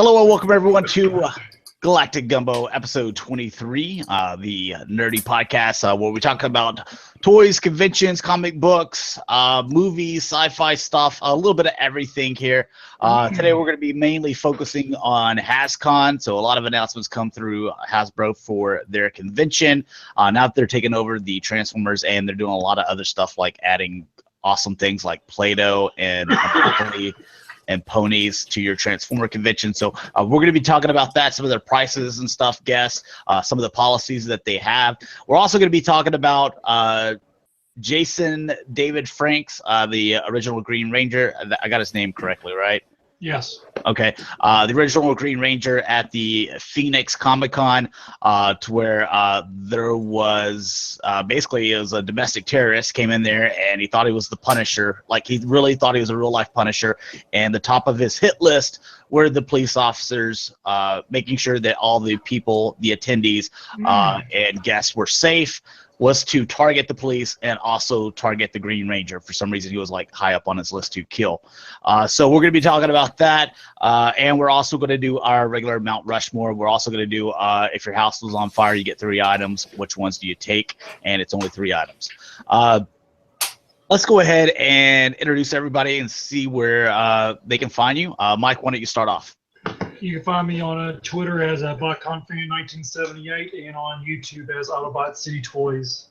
Hello and welcome everyone to Galactic Gumbo episode 23, the nerdy podcast where we talk about toys, conventions, comic books, movies, sci-fi stuff, a little bit of everything here. Today we're going to be mainly focusing on Hascon. So a lot of announcements come through Hasbro for their convention. Now that they're taking over the Transformers, and they're doing a lot of other stuff like adding awesome things like Play-Doh and Monopoly and ponies to your Transformer convention. So we're going to be talking about that, some of their prices and stuff, guests, some of the policies that they have. We're also going to be talking about Jason David Franks, the original Green Ranger. I got his name correctly, right? Yes. Okay. The original Green Ranger at the Phoenix Comic-Con, to where there was basically, it was a domestic terrorist came in there and he thought he was the Punisher. Like, he really thought he was a real life Punisher. And the top of his hit list were the police officers, making sure that all the people, the attendees and guests were safe, was to target the police and also target the Green Ranger. For some reason, he was like high up on his list to kill. So we're going to be talking about that. And we're also going to do our regular Mount Rushmore. We're also going to do, if your house was on fire, you get 3 items. Which ones do you take? And it's only 3 items. Let's go ahead and introduce everybody and see where they can find you. Mike, why don't you start off? You can find me on Twitter as BotConFan1978 and on YouTube as Autobot City Toys.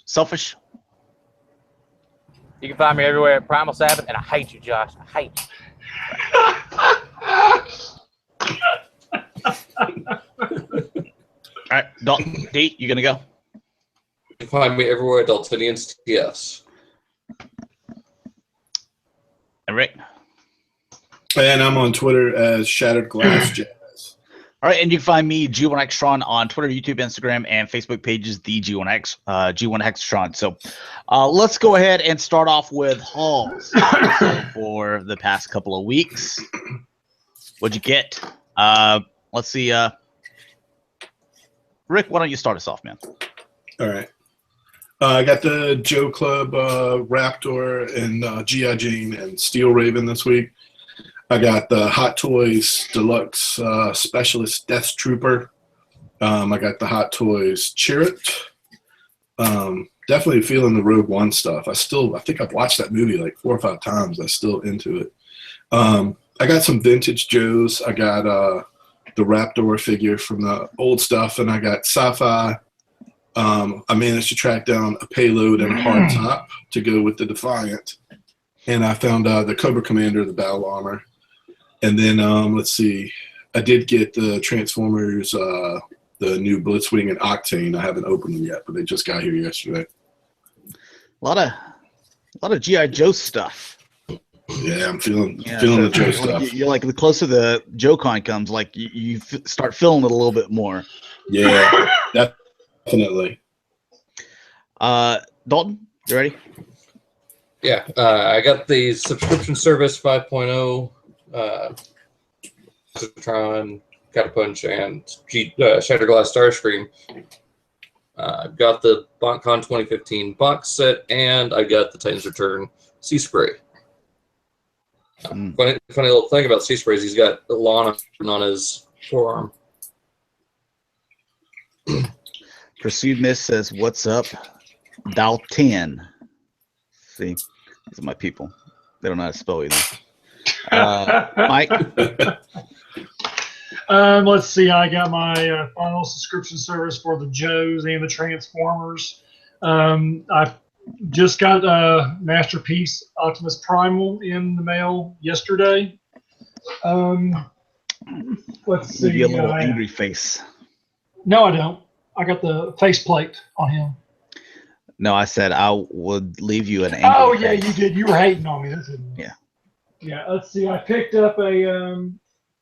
Selfish. You can find me everywhere at PrimalSabbath, and I hate you, Josh. I hate you. All right, Dalton, D, you gonna go? You can find me everywhere at Daltonians TS. And Rick. And I'm on Twitter as Shatrdglassjazz. All right, and you can find me, G1Xtron, on Twitter, YouTube, Instagram, and Facebook pages, the G1X, G1Xtron. So let's go ahead and start off with hauls for the past couple of weeks. What'd you get? Let's see. Rick, why don't you start us off, man? All right. I got the Joe Club Raptor and G.I. Jane and Steel Raven this week. I got the Hot Toys Deluxe Specialist Death Trooper. I got the Hot Toys Chariot. Definitely feeling the Rogue One stuff. I think I've watched that movie like 4 or 5 times. I'm still into it. I got some vintage Joes. I got the Raptor figure from the old stuff, and I got sci-fi. I managed to track down a payload and a hard top to go with the Defiant. And I found the Cobra Commander, the battle armor. And then, let's see, I did get the Transformers, the new Blitzwing and Octane. I haven't opened them yet, but they just got here yesterday. A lot of G.I. Joe stuff. Yeah, I'm feeling the Joe stuff. You're like, the closer the JoeCon comes, like you start feeling it a little bit more. Yeah, definitely. Dalton, you ready? Yeah, I got the subscription service 5.0. Tron, Got a Punch, and Shatterglass Starscream. Got the BotCon 2015 box set, and I got the Titans Return Sea Spray. Funny little thing about Sea Spray is he's got the lawn on his forearm. Pursued Miss says, "What's up, Dalton?" See, these are my people. They don't know how to spell either. Mike? Let's see. I got my final subscription service for the Joes and the Transformers. I just got Masterpiece Optimus Primal in the mail yesterday. Let's see. Maybe a little angry face. No, I don't. I got the faceplate on him. No, I said I would leave you an angry face. Yeah, you did. You were hating on me. Yeah. Yeah, let's see. I picked up the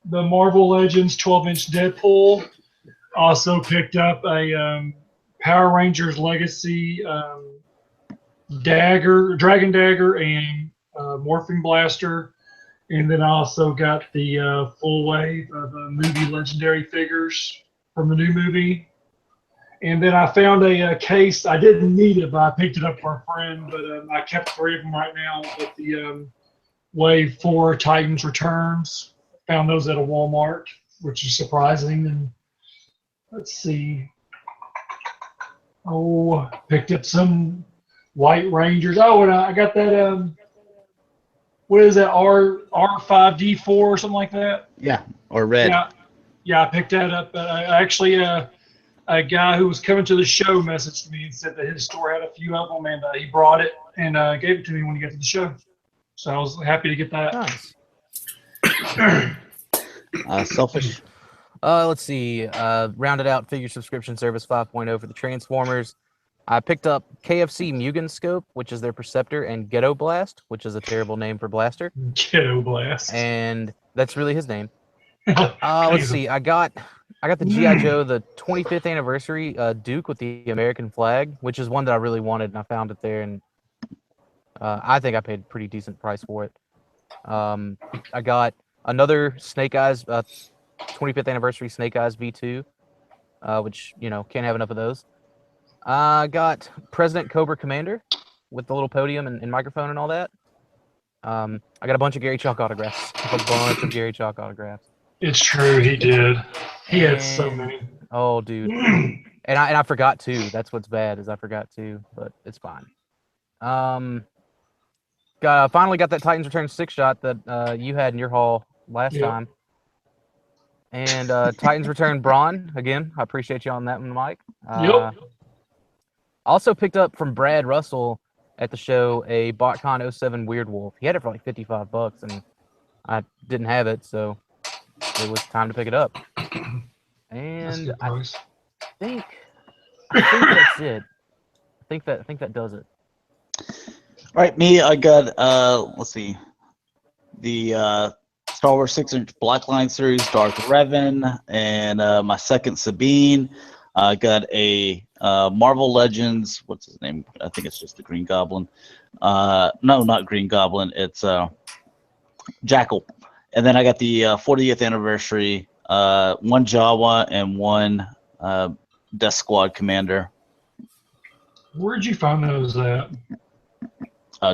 Marvel Legends 12-inch Deadpool. Also picked up a Power Rangers Legacy Dragon Dagger, and Morphing Blaster. And then I also got the full wave of movie Legendary figures from the new movie. And then I found a case. I didn't need it, but I picked it up for a friend. But I kept 3 of them right now with the Wave 4 Titans Returns found those at a Walmart, which is surprising. And let's see. Oh, picked up some White Rangers. Oh, and I got that. What is that? R5D4 or something like that. Yeah, or red. Yeah, I picked that up. I actually, a guy who was coming to the show messaged me and said that his store had a few of them, and he brought it and gave it to me when he got to the show. So I was happy to get that. Nice. Selfish. Let's see. Rounded out figure subscription service 5.0 for the Transformers. I picked up KFC Mugen Scope, which is their Perceptor, and Ghetto Blast, which is a terrible name for Blaster. Ghetto Blast. And that's really his name. Let's see. I got the G.I. Joe, the 25th anniversary Duke with the American flag, which is one that I really wanted, and I found it there, and I think I paid a pretty decent price for it. I got another Snake Eyes 25th anniversary Snake Eyes V2, which, can't have enough of those. I got President Cobra Commander with the little podium and microphone and all that. I got a bunch of Gary Chalk autographs. A bunch of Gary Chalk autographs. It's true, he did. He had so many. Oh, dude. And I forgot too. That's what's bad, is I forgot too, but it's fine. Finally got that Titans Return 6-shot that you had in your haul last time. And Titans Return Braun, again, I appreciate you on that one, Mike. Also picked up from Brad Russell at the show a BotCon 07 Weird Wolf. He had it for like $55, and I didn't have it, so it was time to pick it up. And I think that's it. I think that does it. All right, me, I got let's see, the Star Wars 6-inch Blackline series, Darth Revan, and my second Sabine. I got a Marvel Legends. What's his name? I think it's just the Green Goblin. No, not Green Goblin. It's Jackal. And then I got the 40th anniversary, one Jawa and one Death Squad Commander. Where'd you find those at?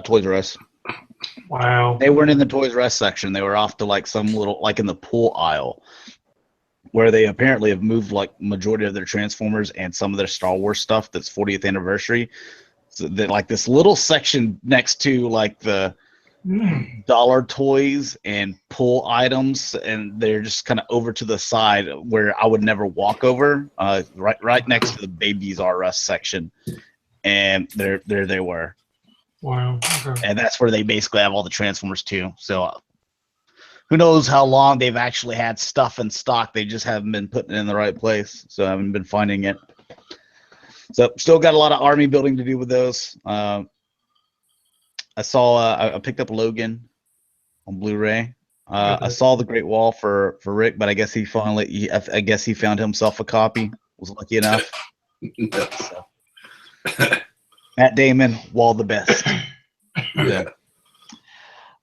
Toys R Us. Wow. They weren't in the Toys R Us section. They were off to like some little, like in the pool aisle, where they apparently have moved like majority of their Transformers and some of their Star Wars stuff that's 40th anniversary. So that like this little section next to like the dollar toys and pull items, and they're just kind of over to the side where I would never walk over, right next to the Babies R Us section. And there they were. Wow. Okay. And that's where they basically have all the Transformers too. So who knows how long they've actually had stuff in stock. They just haven't been putting it in the right place. So I haven't been finding it. So still got a lot of army building to do with those. I saw I picked up Logan on Blu-ray. I saw the Great Wall for Rick, but I guess he found himself a copy. Was lucky enough. So. Matt Damon, Wall the best. Yeah.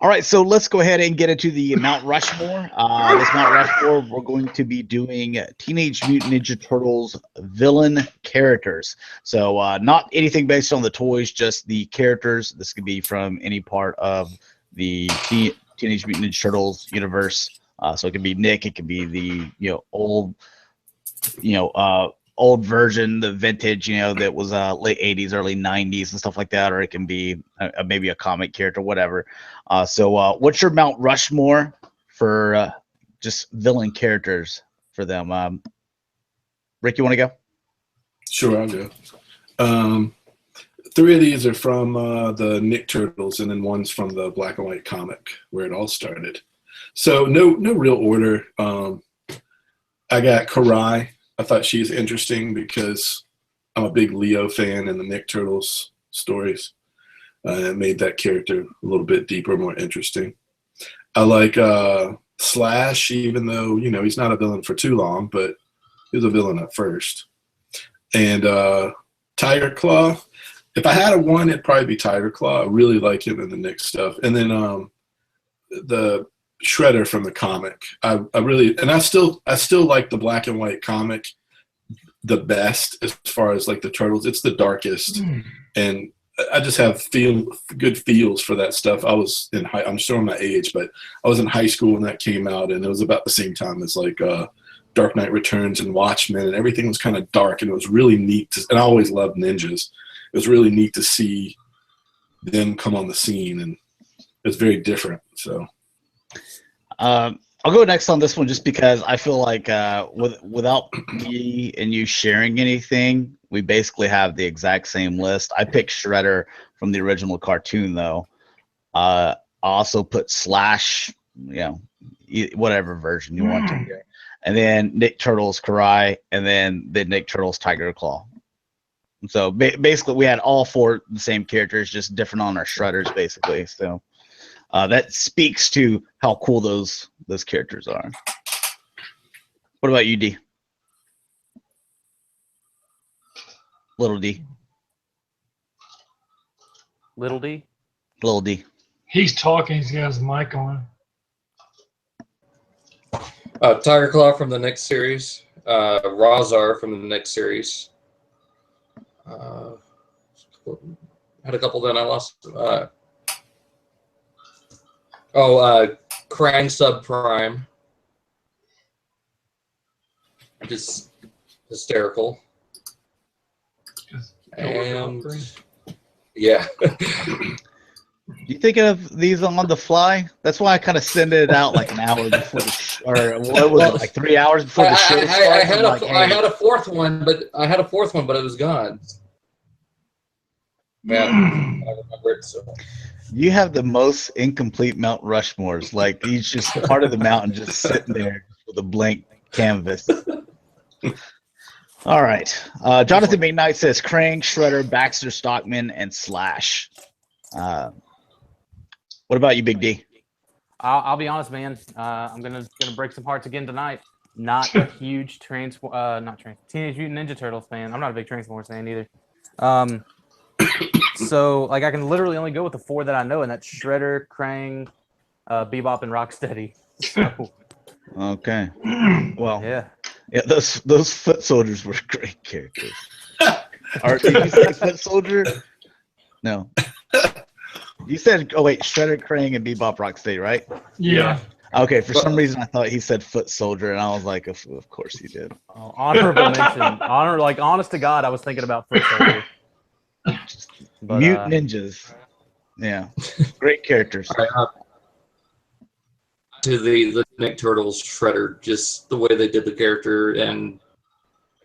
All right, so let's go ahead and get into the Mount Rushmore. This Mount Rushmore, we're going to be doing Teenage Mutant Ninja Turtles villain characters. So not anything based on the toys, just the characters. This could be from any part of the Teenage Mutant Ninja Turtles universe. So it could be Nick, it could be the old version, the vintage, that was late 80s, early 90s and stuff like that, or it can be maybe a comic character, whatever. So what's your Mount Rushmore for just villain characters for them? Rick, you want to go? Sure, I'll go. 3 of these are from the Nick Turtles, and then one's from the black and white comic where it all started. So no real order. I got Karai. I thought she's interesting because I'm a big Leo fan in the Nick Turtles stories. It made that character a little bit deeper, more interesting. I like Slash, even though, he's not a villain for too long, but he was a villain at first. And Tiger Claw. If I had one, it'd probably be Tiger Claw. I really like him in the Nick stuff. And then the Shredder from the comic. I still like the black and white comic the best as far as like the Turtles. It's the darkest, and I just have good feels for that stuff. I was in high. I'm showing my age, but I was in high school when that came out, and it was about the same time as like Dark Knight Returns and Watchmen, and everything was kind of dark, and it was really neat. And I always loved ninjas. It was really neat to see them come on the scene, and it's very different. So, I'll go next on this one just because I feel like without me and you sharing anything, we basically have the exact same list. I picked Shredder from the original cartoon, though. I also put Slash, whatever version you want to do. And then Nick Turtle's Karai, and then Nick Turtle's Tiger Claw. So basically, we had all four the same characters, just different on our Shredders, basically. So that speaks to how cool those characters are. What about you, D? Little D. Little D. Little D. He's talking. He's got his mic on. Tiger Claw from the next series. Razar from the next series. Had a couple, then I lost. Krang Subprime. Just hysterical. And yeah. You thinking of these on the fly? That's why I kind of send it out like an hour before or what was it, like 3 hours before the show starts? I had a fourth one, but it was gone. Man, I remember it so. You have the most incomplete Mount Rushmores. Like he's just part of the mountain, just sitting there with a blank canvas. All right. Jonathan McKnight says Krang, Shredder, Baxter Stockman, and Slash. What about you, Big D? I'll be honest, man. I'm gonna break some hearts again tonight. Not a huge Teenage Mutant Ninja Turtles fan. I'm not a big Transformers fan either. So like I can literally only go with the four that I know, and that's Shredder, Krang, Bebop, and Rocksteady. So, okay. Well, yeah. Those foot soldiers were great characters. Did you say foot soldier? No. You said, Shredder, Krang, and Bebop, Rocksteady, right? Yeah. Okay, for some reason I thought he said foot soldier, and I was like, of course he did. Oh, honorable mention. Honest to God, I was thinking about foot soldier. But, Mutant Ninjas. Yeah. Great characters. To the Nick Turtles Shredder, just the way they did the character and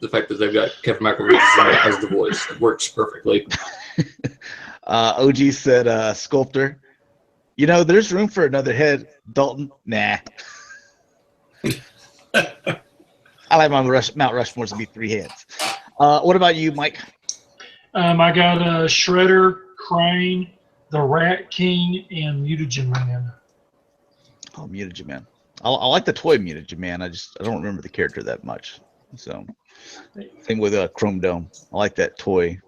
the fact that they've got Kevin McElroy as the voice. It works perfectly. OG said Sculptor. There's room for another head. Dalton, nah. I like my Mount Rushmore to be 3 heads. What about you, Mike? I got Shredder, Krang, the Rat King, and Mutagen Man. Oh, Mutagen Man. I like the toy Mutagen Man. I don't remember the character that much. So, thing with Chrome Dome. I like that toy.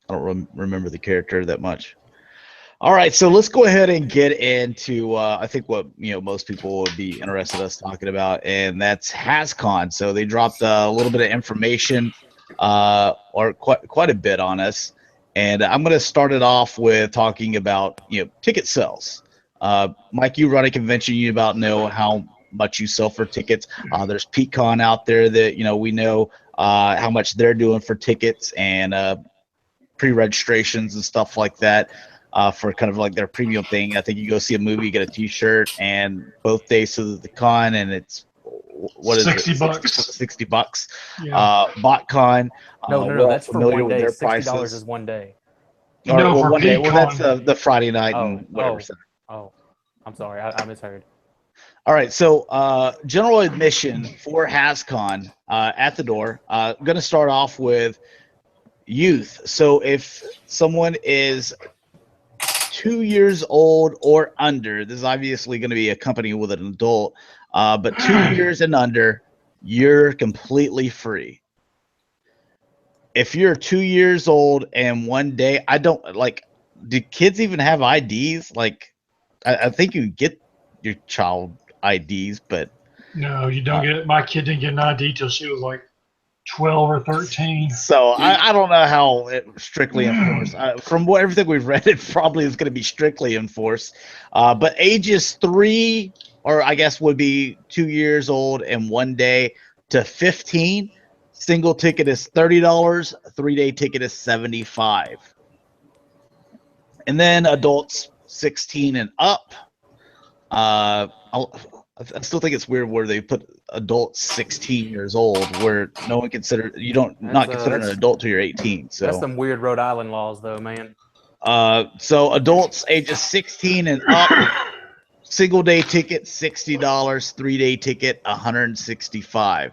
I don't remember the character that much. All right, so let's go ahead and get into I think what most people would be interested in us talking about, and that's Hascon. So they dropped a little bit of information, or quite a bit on us, and I'm going to start it off with talking about ticket sales. Mike, you run a convention, you about know how much you sell for tickets. There's PeteCon out there that we know how much they're doing for tickets and pre-registrations and stuff like that. For kind of like their premium thing. I think you go see a movie, you get a T-shirt, and both days of the con, and it's what is $60. $60. Yeah. BotCon. No, that's for one day. $60 is one day. For one day. Well, that's PeteCon. the Friday night and whatever. Oh, I'm sorry, I misheard. All right, so general admission for Hascon at the door. Going to start off with youth. So if someone is 2 years old or under, this is obviously going to be a company with an adult, but 2 years and under, you're completely free. If you're 2 years old and one day, I don't do kids even have IDs? Like, I think you get your child IDs, but No, you don't get it. My kid didn't get an ID till she was like 12 or 13. So I don't know how strictly enforced. From everything we've read, it probably is going to be strictly enforced. But ages 3, or I guess would be 2 years old and 1 day, to 15, single ticket is $30. 3-day ticket is $75. And then adults 16 and up. I still think it's weird where they put adults 16 years old, where no one consider not considered an adult till you're 18. So that's some weird Rhode Island laws, though, man. So adults ages 16 and up, single day ticket $60, 3-day ticket $165.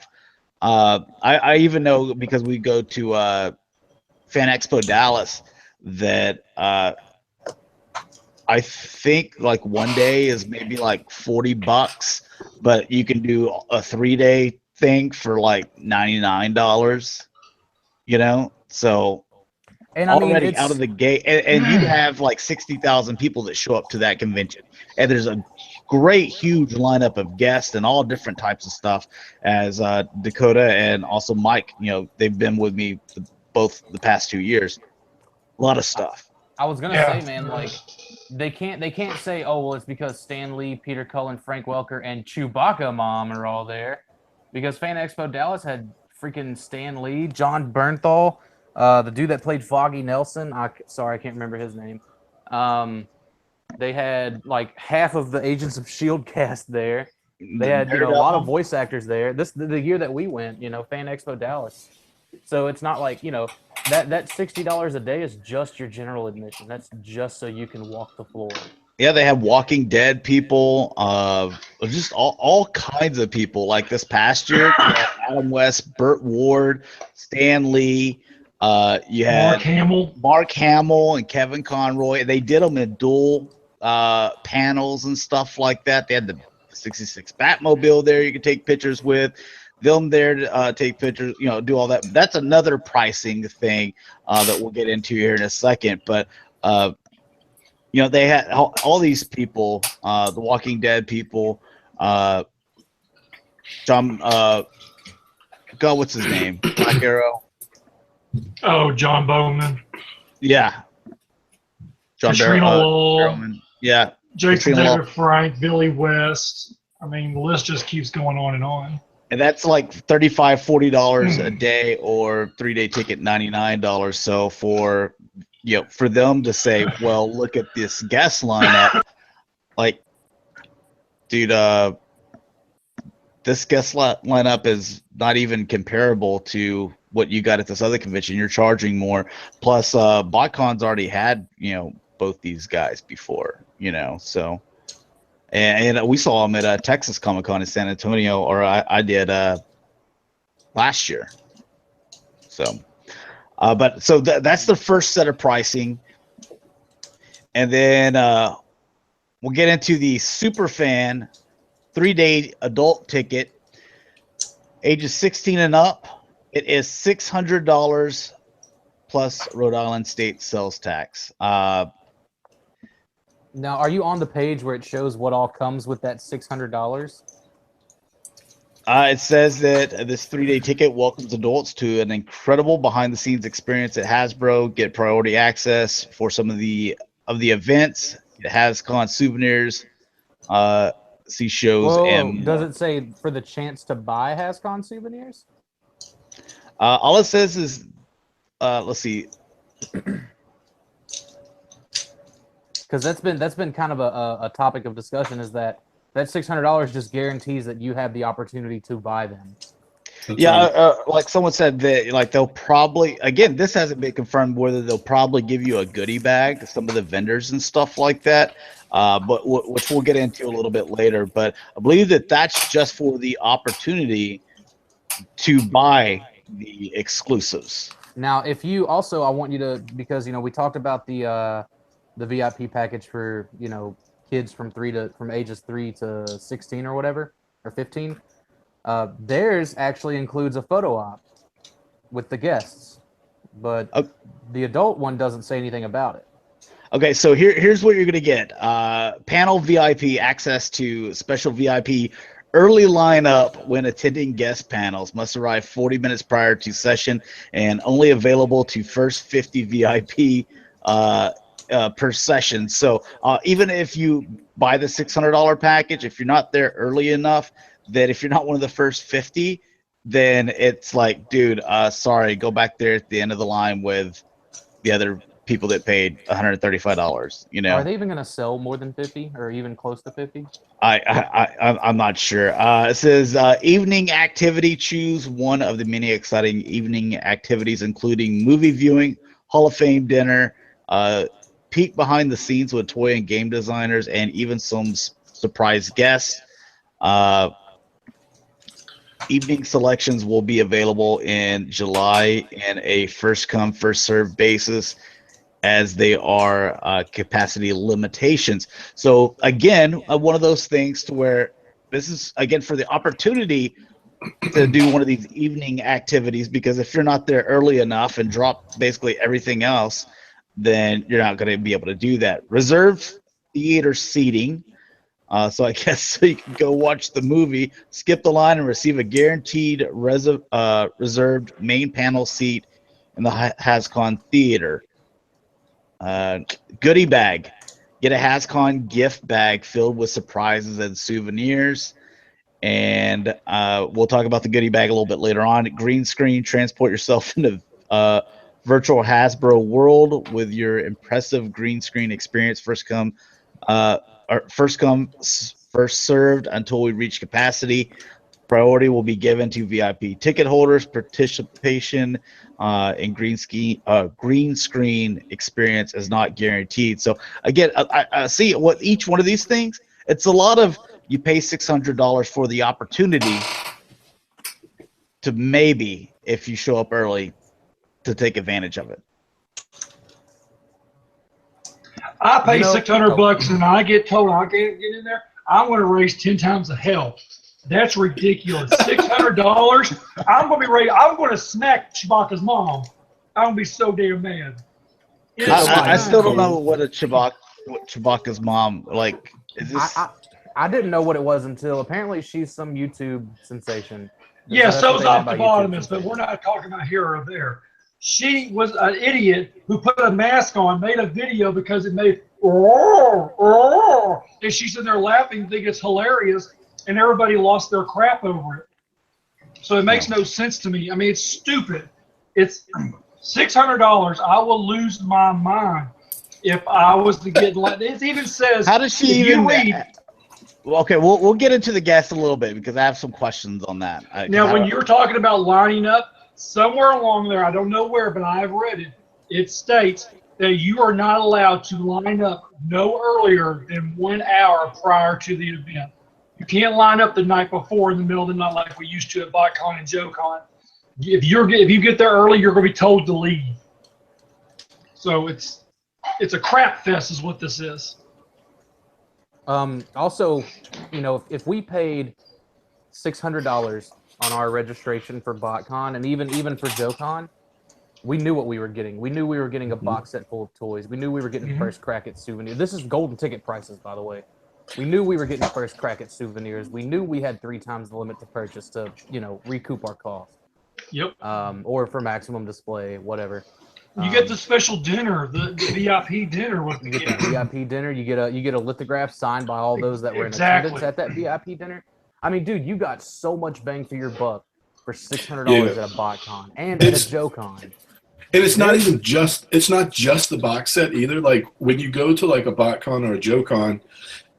I even know, because we go to Fan Expo Dallas, that I think like 1 day is maybe like $40, but you can do a 3-day thing for like $99. So And already out of the gate, and you have like 60,000 people that show up to that convention, and there's a great huge lineup of guests and all different types of stuff. As Dakota and also Mike, they've been with me both the past 2 years. A lot of stuff. I was gonna say, man, like they can't say, oh well, it's because Stan Lee, Peter Cullen, Frank Welker, and Chewbacca Mom are all there, because Fan Expo Dallas had freaking Stan Lee, John Bernthal, the dude that played Foggy Nelson. I can't remember his name. They had like half of the Agents of S.H.I.E.L.D. cast there. They had a lot of voice actors there. The year that we went, Fan Expo Dallas. So it's not like, that $60 a day is just your general admission. That's just so you can walk the floor. Yeah, they have Walking Dead people, just all kinds of people. Like this past year, you had Adam West, Burt Ward, Stan Lee. You had Mark Hamill and Kevin Conroy. They did them in dual panels and stuff like that. They had the 66 Batmobile there you could take pictures with. Them there to take pictures, do all that. That's another pricing thing that we'll get into here in a second. But they had all these people, the Walking Dead people, John, what's his name? Black Arrow. Oh, John Bowman. Yeah. John Barrowman. Yeah. Jason David Frank, Billy West. I mean, the list just keeps going on and on. And that's like $35, $40 a day, or 3-day ticket $99. So for them to say, well, look at this guest lineup, like, dude, this guest lineup is not even comparable to what you got at this other convention. You're charging more. Plus, BotCon's already had both these guys before, so. And we saw him at Texas Comic Con in San Antonio, or I did last year. So, so that's the first set of pricing, and then we'll get into the super fan 3-day adult ticket, ages 16 and up. It is $600 plus Rhode Island state sales tax. Now, are you on the page where it shows what all comes with that $600? It says that this 3-day ticket welcomes adults to an incredible behind-the-scenes experience at Hasbro. Get priority access for some of the events. It has Hascon souvenirs, see shows. And does it say for the chance to buy Hascon souvenirs? All it says is, let's see. Because that's been kind of a topic of discussion, is that $600 just guarantees that you have the opportunity to buy them. Like someone said that, like, they'll probably, again, this hasn't been confirmed, whether they'll probably give you a goodie bag, some of the vendors and stuff like that, but which we'll get into a little bit later. But I believe that that's just for the opportunity to buy the exclusives. Now, if you also, I want you to, because we talked about the VIP package for kids from ages 3 to 16 or whatever, or 15. Theirs actually includes a photo op with the guests, but the adult one doesn't say anything about it. Okay, so here's what you're gonna get: panel VIP access to special VIP Early lineup when attending guest panels must arrive 40 minutes prior to session and only available to first 50 VIP per session. So even if you buy the $600 package, if you're not there early enough, that if you're not one of the first 50, then it's like, dude, sorry, go back there at the end of the line with the other people that paid $135. You know, Are they even going to sell more than 50 or even close to 50? I'm not sure. It says evening activity. Choose one of the many exciting evening activities, including movie viewing, Hall of Fame dinner, peek behind the scenes with toy and game designers, and even some surprise guests. Evening selections will be available in July in a first come, first served basis, as they are capacity limitations. So again, one of those things to where this is again for the opportunity to do one of these evening activities, because if you're not there early enough and drop basically everything else, then you're not going to be able to do that. Reserve theater seating. So I guess so you can go watch the movie, skip the line, and receive a guaranteed reserved main panel seat in the Hascon Theater. Goodie bag. Get a Hascon gift bag filled with surprises and souvenirs. And we'll talk about the goodie bag a little bit later on. Green screen. Transport yourself into virtual Hasbro world with your impressive green screen experience. First come, first served until we reach capacity. Priority will be given to VIP ticket holders. Participation in green screen experience is not guaranteed. So again, I see what each one of these things. It's a lot of, you pay $600 for the opportunity to maybe, if you show up early, to take advantage of it. I pay $600 and I get told I can't get in there. I'm going to raise 10 times the hell. That's ridiculous. $600. I'm going to be ready. I'm going to smack Chewbacca's mom. I'm going to be so damn mad. I still don't know what Chewbacca's mom, like, is this? I didn't know what it was until apparently she's some YouTube sensation. Yeah, so's Optibotimus, but we're not talking about here or there. She was an idiot who put a mask on, made a video because it made and she's in there laughing, think it's hilarious, and everybody lost their crap over it. So it makes no sense to me. I mean, it's stupid. It's $600. I will lose my mind if I was to get. It even says. How does she even read? Okay, we'll get into the guests a little bit because I have some questions on that. Now, when you're talking about lining up, somewhere along there, I don't know where, but I've read it. It states that you are not allowed to line up no earlier than 1 hour prior to the event. You can't line up the night before in the middle of the night like we used to at BotCon and JoeCon. If you get there early, you're going to be told to leave. So it's a crap fest is what this is. Also, you know, if we paid $600 on our registration for BotCon and even for JoeCon, we knew what we were getting. We knew we were getting a box set full of toys. We knew we were getting first crack at souvenirs. This is golden ticket prices, by the way. We knew we were getting first crack at souvenirs. We knew we had 3 times the limit to purchase to, you know, recoup our cost. Yep. Or for maximum display, whatever. You get the special dinner, the VIP dinner. You get the VIP dinner. You get a lithograph signed by all those that were in attendance at that VIP dinner. I mean, dude, you got so much bang for your buck for $600 at a BotCon and at a JoeCon. And it's not even just the box set either. Like when you go to like a BotCon or a JoeCon,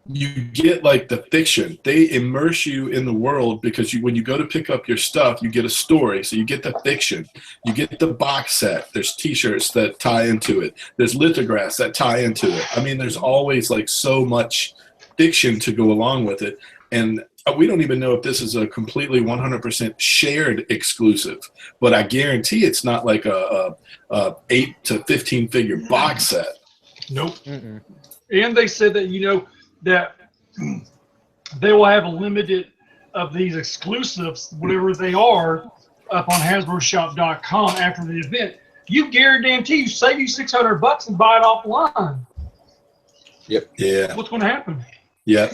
you get like the fiction. They immerse you in the world because when you go to pick up your stuff, you get a story. So you get the fiction. You get the box set. There's T-shirts that tie into it. There's lithographs that tie into it. I mean, there's always like so much fiction to go along with it. And we don't even know if this is a completely 100% shared exclusive, but I guarantee it's not like a 8 to 15 figure box set. Nope. Mm-mm. And they said that, you know, that they will have a limited of these exclusives, whatever they are, up on HasbroShop.com after the event. You guarantee you save you $600 and buy it offline. Yep. Yeah. What's going to happen? Yeah.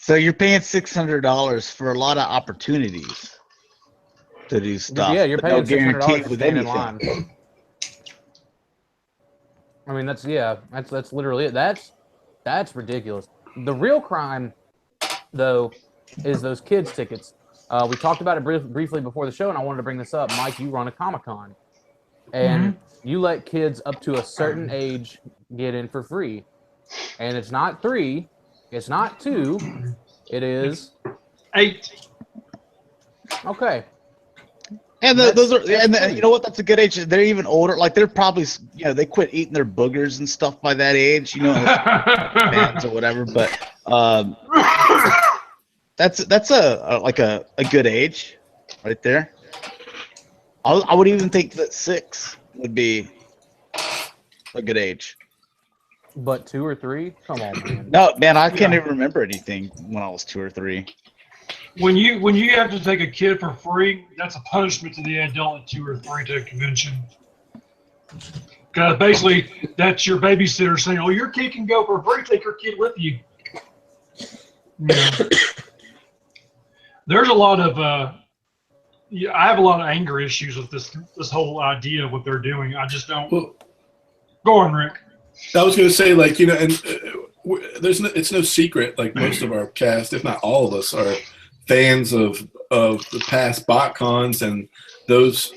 So you're paying $600 for a lot of opportunities to do stuff. Yeah, you're but paying no guarantee $600 to with stand in anything. line. I mean, that's literally it. That's ridiculous. The real crime, though, is those kids' tickets. We talked about it briefly before the show, and I wanted to bring this up. Mike, you run a Comic-Con, and you let kids up to a certain age get in for free. And it's not 3, it's not 2, it is 8. Okay. And those are, and you know what? That's a good age. They're even older. Like they're probably, they quit eating their boogers and stuff by that age, fans or whatever. But that's a good age, right there. I would even think that 6 would be a good age. But 2 or 3? Come on, man. No, man, I can't even remember anything when I was 2 or 3. When you have to take a kid for free, that's a punishment to the adult at 2 or 3 to a convention. Because basically, that's your babysitter saying, "Oh, your kid can go for free. Take your kid with you." There's a lot of I have a lot of anger issues with this whole idea of what they're doing. I just don't. Well, go on, Rick. I was going to say, like, and it's no secret, like most of our cast, if not all of us, are fans of the past BotCons and those,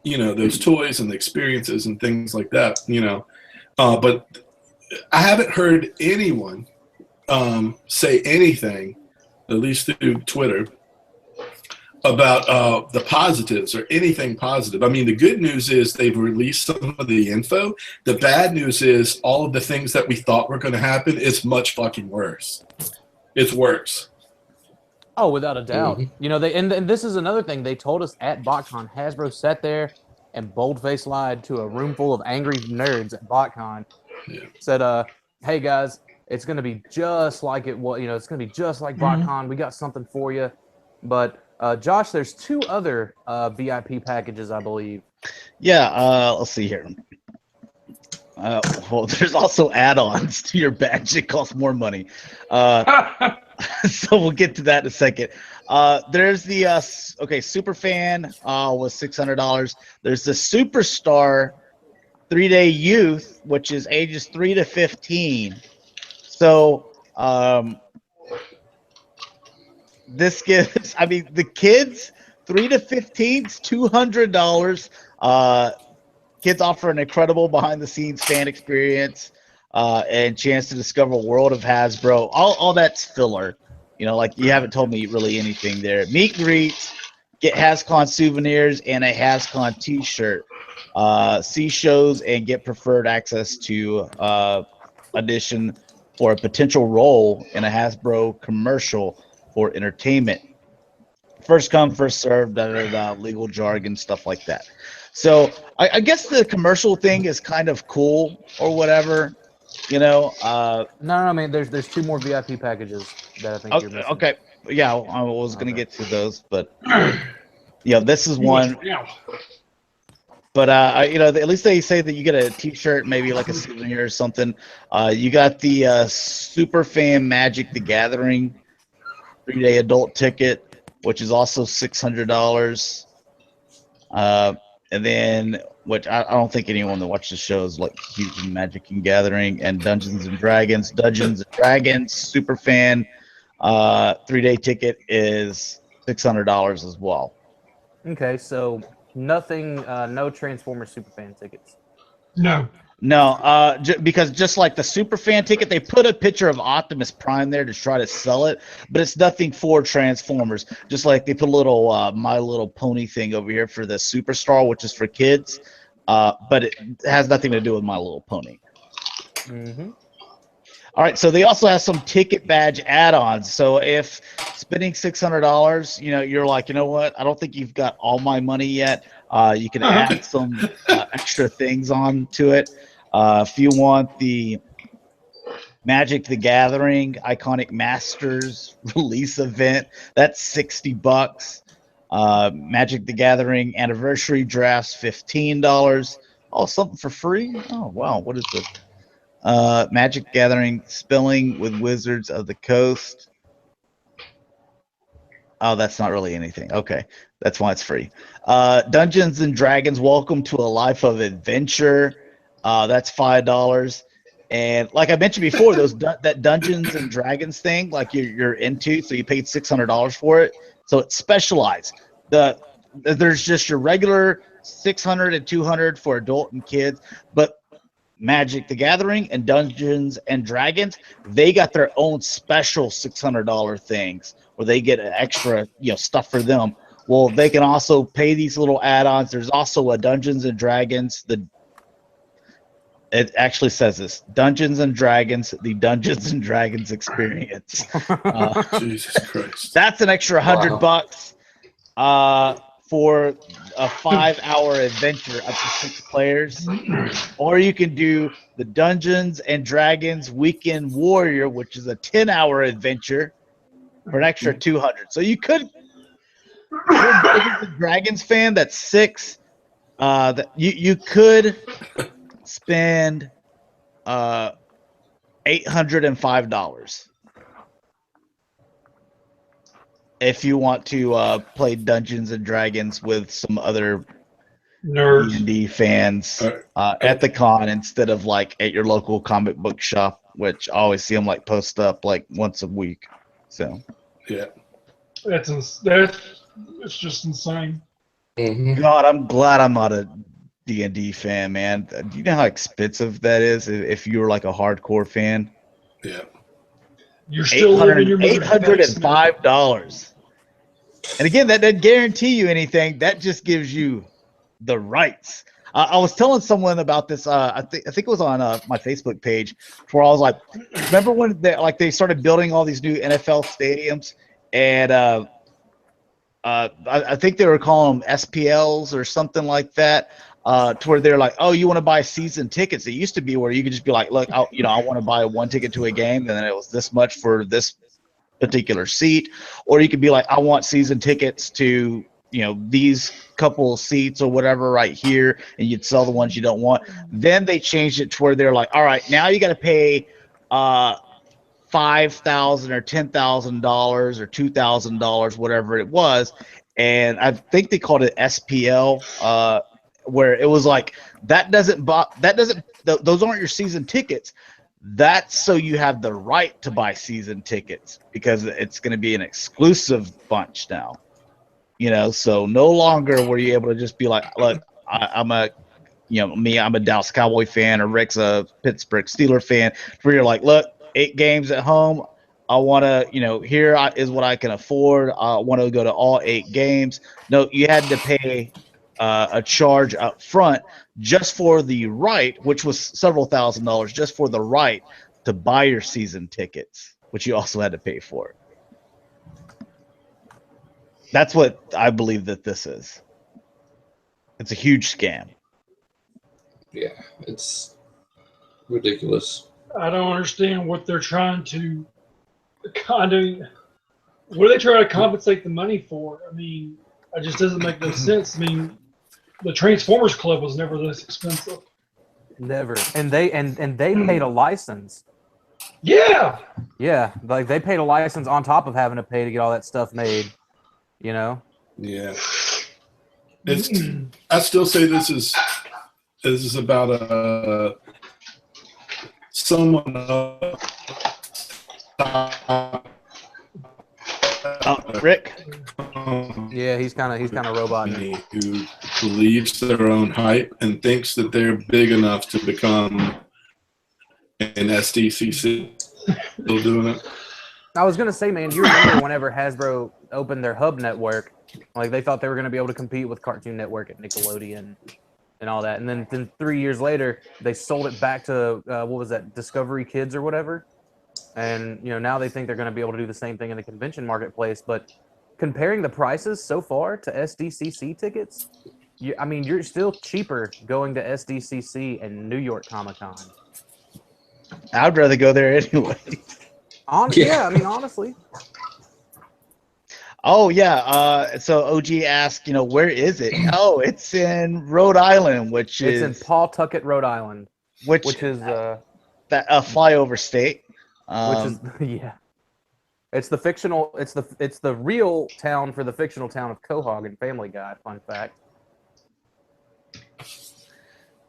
those toys and the experiences and things like that, But I haven't heard anyone say anything, at least through Twitter, about the positives or anything positive. I mean, the good news is they've released some of the info. The bad news is all of the things that we thought were going to happen is much fucking worse. It's worse. Oh, without a doubt. And this is another thing. They told us at BotCon, Hasbro sat there and boldface lied to a room full of angry nerds at BotCon. Yeah. Said, "Hey guys, it's going to be just like it was. It's going to be just like BotCon. We got something for you." But Josh, there's 2 other VIP packages, I believe. Yeah, let's see here. Well, there's also add-ons to your badge that cost more money. So we'll get to that in a second. There's the Superfan was $600. There's the Superstar 3-day youth, which is ages 3 to 15. So this gives, the kids 3 to 15 is $200. Kids offer an incredible behind-the-scenes fan experience and chance to discover a world of Hasbro. All that's filler. Like you haven't told me really anything there. Meet and greets, get Hascon souvenirs and a Hascon t-shirt. See shows and get preferred access to audition for a potential role in a Hasbro commercial for entertainment. First come, first served, legal jargon, stuff like that. So I guess the commercial thing is kind of cool or whatever, No, man. There's 2 more VIP packages that I think you're missing. Okay, yeah, I was gonna get to those, but this is one. But at least they say that you get a T-shirt, maybe like a souvenir or something. You got the Superfan Magic the Gathering 3-day adult ticket, which is also $600. And then, which I don't think anyone that watches the show is like huge in Magic and Gathering and Dungeons and Dragons. Superfan 3-day ticket is $600 as well. Okay, so nothing, no Transformers Superfan tickets. No, because just like the Superfan ticket, they put a picture of Optimus Prime there to try to sell it, but it's nothing for Transformers. Just like they put a little My Little Pony thing over here for the Superstar, which is for kids, but it has nothing to do with My Little Pony. Mm-hmm. All right, so they also have some ticket badge add-ons. So if spending $600, you're like, you know what? I don't think you've got all my money yet. You can add some extra things on to it. If you want the Magic the Gathering Iconic Masters release event, that's $60. Magic the Gathering Anniversary Drafts, $15. Oh, something for free? Oh, wow. What is this? Magic Gathering Spelling with Wizards of the Coast. Oh, that's not really anything. Okay, that's why it's free. Dungeons and Dragons: Welcome to a Life of Adventure. That's $5. And like I mentioned before, that Dungeons and Dragons thing, like you're into, so you paid $600 for it. So it's specialized. There's just your regular 600 and 200 for adult and kids, but Magic the Gathering and Dungeons and Dragons, they got their own special $600 things where they get an extra, stuff for them. Well, they can also pay these little add-ons. There's also a Dungeons and Dragons. It actually says this: Dungeons and Dragons, the Dungeons and Dragons experience. Jesus Christ. That's an extra $100 for a 5-hour adventure up to 6 players. Or you can do the Dungeons and Dragons Weekend Warrior, which is a 10-hour adventure for an extra $200. So you could, if you're a Dungeons and Dragons fan, that's 6. You could spend $805 if you want to play Dungeons and Dragons with some other Nerds. D&D fans at the con instead of like at your local comic book shop, which I always see them like post up like once a week. So Yeah. It's just insane. Mm-hmm. God, I'm glad I'm not a D&D fan, man. Do you know how expensive that is if you were like a hardcore fan? Yeah. You're still living your $805. And again, that doesn't guarantee you anything. That just gives you the rights. I was telling someone about this. I think it was on my Facebook page, where I was like, remember when they started building all these new NFL stadiums, and I think they were calling them SPLs or something like that. To where they're like, oh, you want to buy season tickets? It used to be where you could just be like, look, I want to buy 1 ticket to a game, and then it was this much for this particular seat. Or you could be like, I want season tickets to, these couple seats or whatever right here, and you'd sell the ones you don't want. Then they changed it to where they're like, all right, now you got to pay $5,000 or $10,000 or $2,000, whatever it was. And I think they called it SPL. Where it was like those aren't your season tickets. That's so you have the right to buy season tickets because it's going to be an exclusive bunch now. So no longer were you able to just be like, look, I'm a Dallas Cowboy fan, or Rick's a Pittsburgh Steeler fan, where you're like, look, 8 games at home. I want to, here is what I can afford. I want to go to all 8 games. No, you had to pay a charge up front just for the right, which was several $1,000s, just for the right to buy your season tickets, which you also had to pay for. That's what I believe that this is. It's a huge scam. Yeah, it's ridiculous. I don't understand what they're trying to what are they trying to compensate the money for? I mean, it just doesn't make no sense. I mean, the Transformers Club was never this expensive. Never. And they paid a license. Yeah. Yeah, like they paid a license on top of having to pay to get all that stuff made. Yeah. I still say this is about someone Rick? Yeah, he's kind of robot who believes their own hype and thinks that they're big enough to become an SDCC. Still doing it. I was gonna say, man, you remember whenever Hasbro opened their hub network, like they thought they were gonna be able to compete with Cartoon Network at Nickelodeon and all that, and then 3 years later they sold it back to what was that, Discovery Kids or whatever, and now they think they're gonna be able to do the same thing in the convention marketplace. But comparing the prices so far to SDCC tickets, you're still cheaper going to SDCC and New York Comic Con. I'd rather go there anyway. Honestly. Oh yeah. So OG asked, where is it? Oh, it's in Rhode Island, which is in Pawtucket, Rhode Island, which is a flyover state. Which is yeah. It's the fictional. It's the real town for the fictional town of Quahog in Family Guy. Fun fact.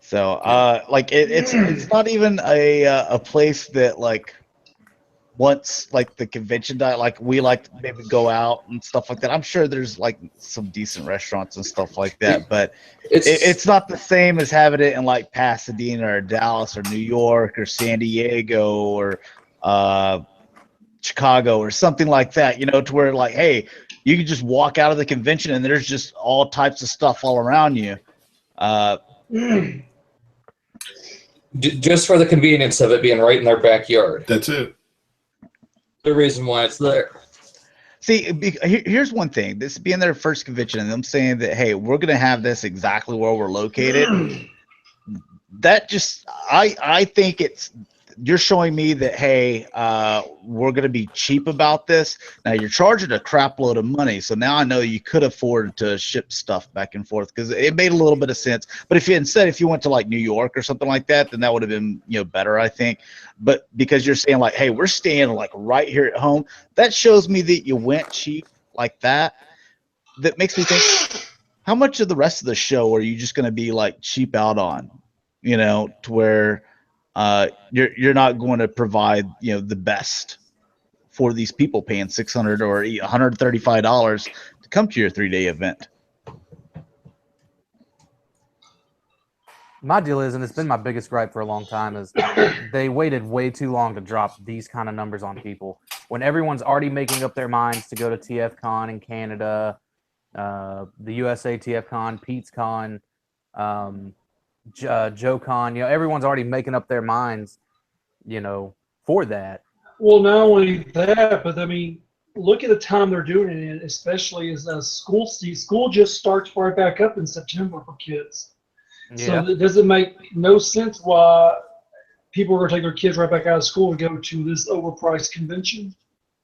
So, like it's not even a place that like once like the convention died, like we like to maybe go out and stuff like that. I'm sure there's like some decent restaurants and stuff like that, but it's not the same as having it in like Pasadena or Dallas or New York or San Diego or Chicago or something like that, you know, to where like, hey, you can just walk out of the convention and there's just all types of stuff all around you. Just for the convenience of it being right in their backyard. That's it. The reason why it's there. See, here's one thing. This being their first convention and them saying that, hey, we're going to have this exactly where we're located. That just, I think you're showing me that, hey, we're going to be cheap about this. Now you're charging a crap load of money. So now I know you could afford to ship stuff back and forth because it made a little bit of sense. But if you went to like New York or something like that, then that would have been, better, I think. But because you're saying like, hey, we're staying like right here at home, that shows me that you went cheap like that. That makes me think, how much of the rest of the show are you just going to be like cheap out on, to where you're not going to provide the best for these people paying $600 or $135 to come to your 3-day event. My deal is, and it's been my biggest gripe for a long time, is they waited way too long to drop these kind of numbers on people when everyone's already making up their minds to go to TFCon in Canada, the USA TFCon, Pete's Con, JoeCon. Everyone's already making up their minds, for that. Well, not only that, but I mean, look at the time they're doing it in, especially as school just starts right back up in September for kids. Yeah. So it doesn't make no sense why people are going to take their kids right back out of school and go to this overpriced convention.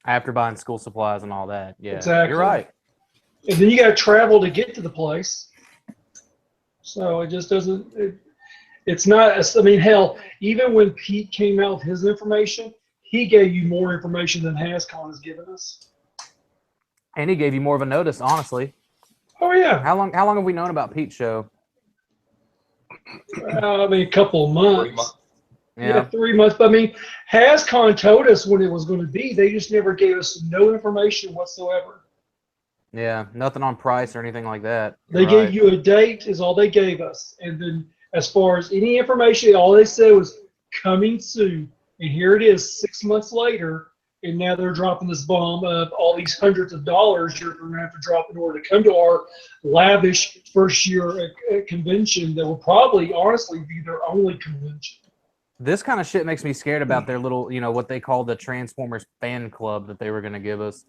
After buying school supplies and all that. Yeah, exactly. You're right. And then you got to travel to get to the place. So it just doesn't. It's not. I mean, hell, even when Pete came out with his information, he gave you more information than Hascon has given us. And he gave you more of a notice, honestly. Oh yeah. How long have we known about Pete's show? I mean, a couple of months. Yeah, 3 months. But I mean, Hascon told us when it was going to be. They just never gave us no information whatsoever. Yeah, nothing on price or anything like that. They gave you a date is all they gave us. And then as far as any information, all they said was coming soon. And here it is 6 months later. And now they're dropping this bomb of all these hundreds of dollars you're going to have to drop in order to come to our lavish first year convention that will probably, honestly, be their only convention. This kind of shit makes me scared about their little, what they call the Transformers fan club that they were going to give us.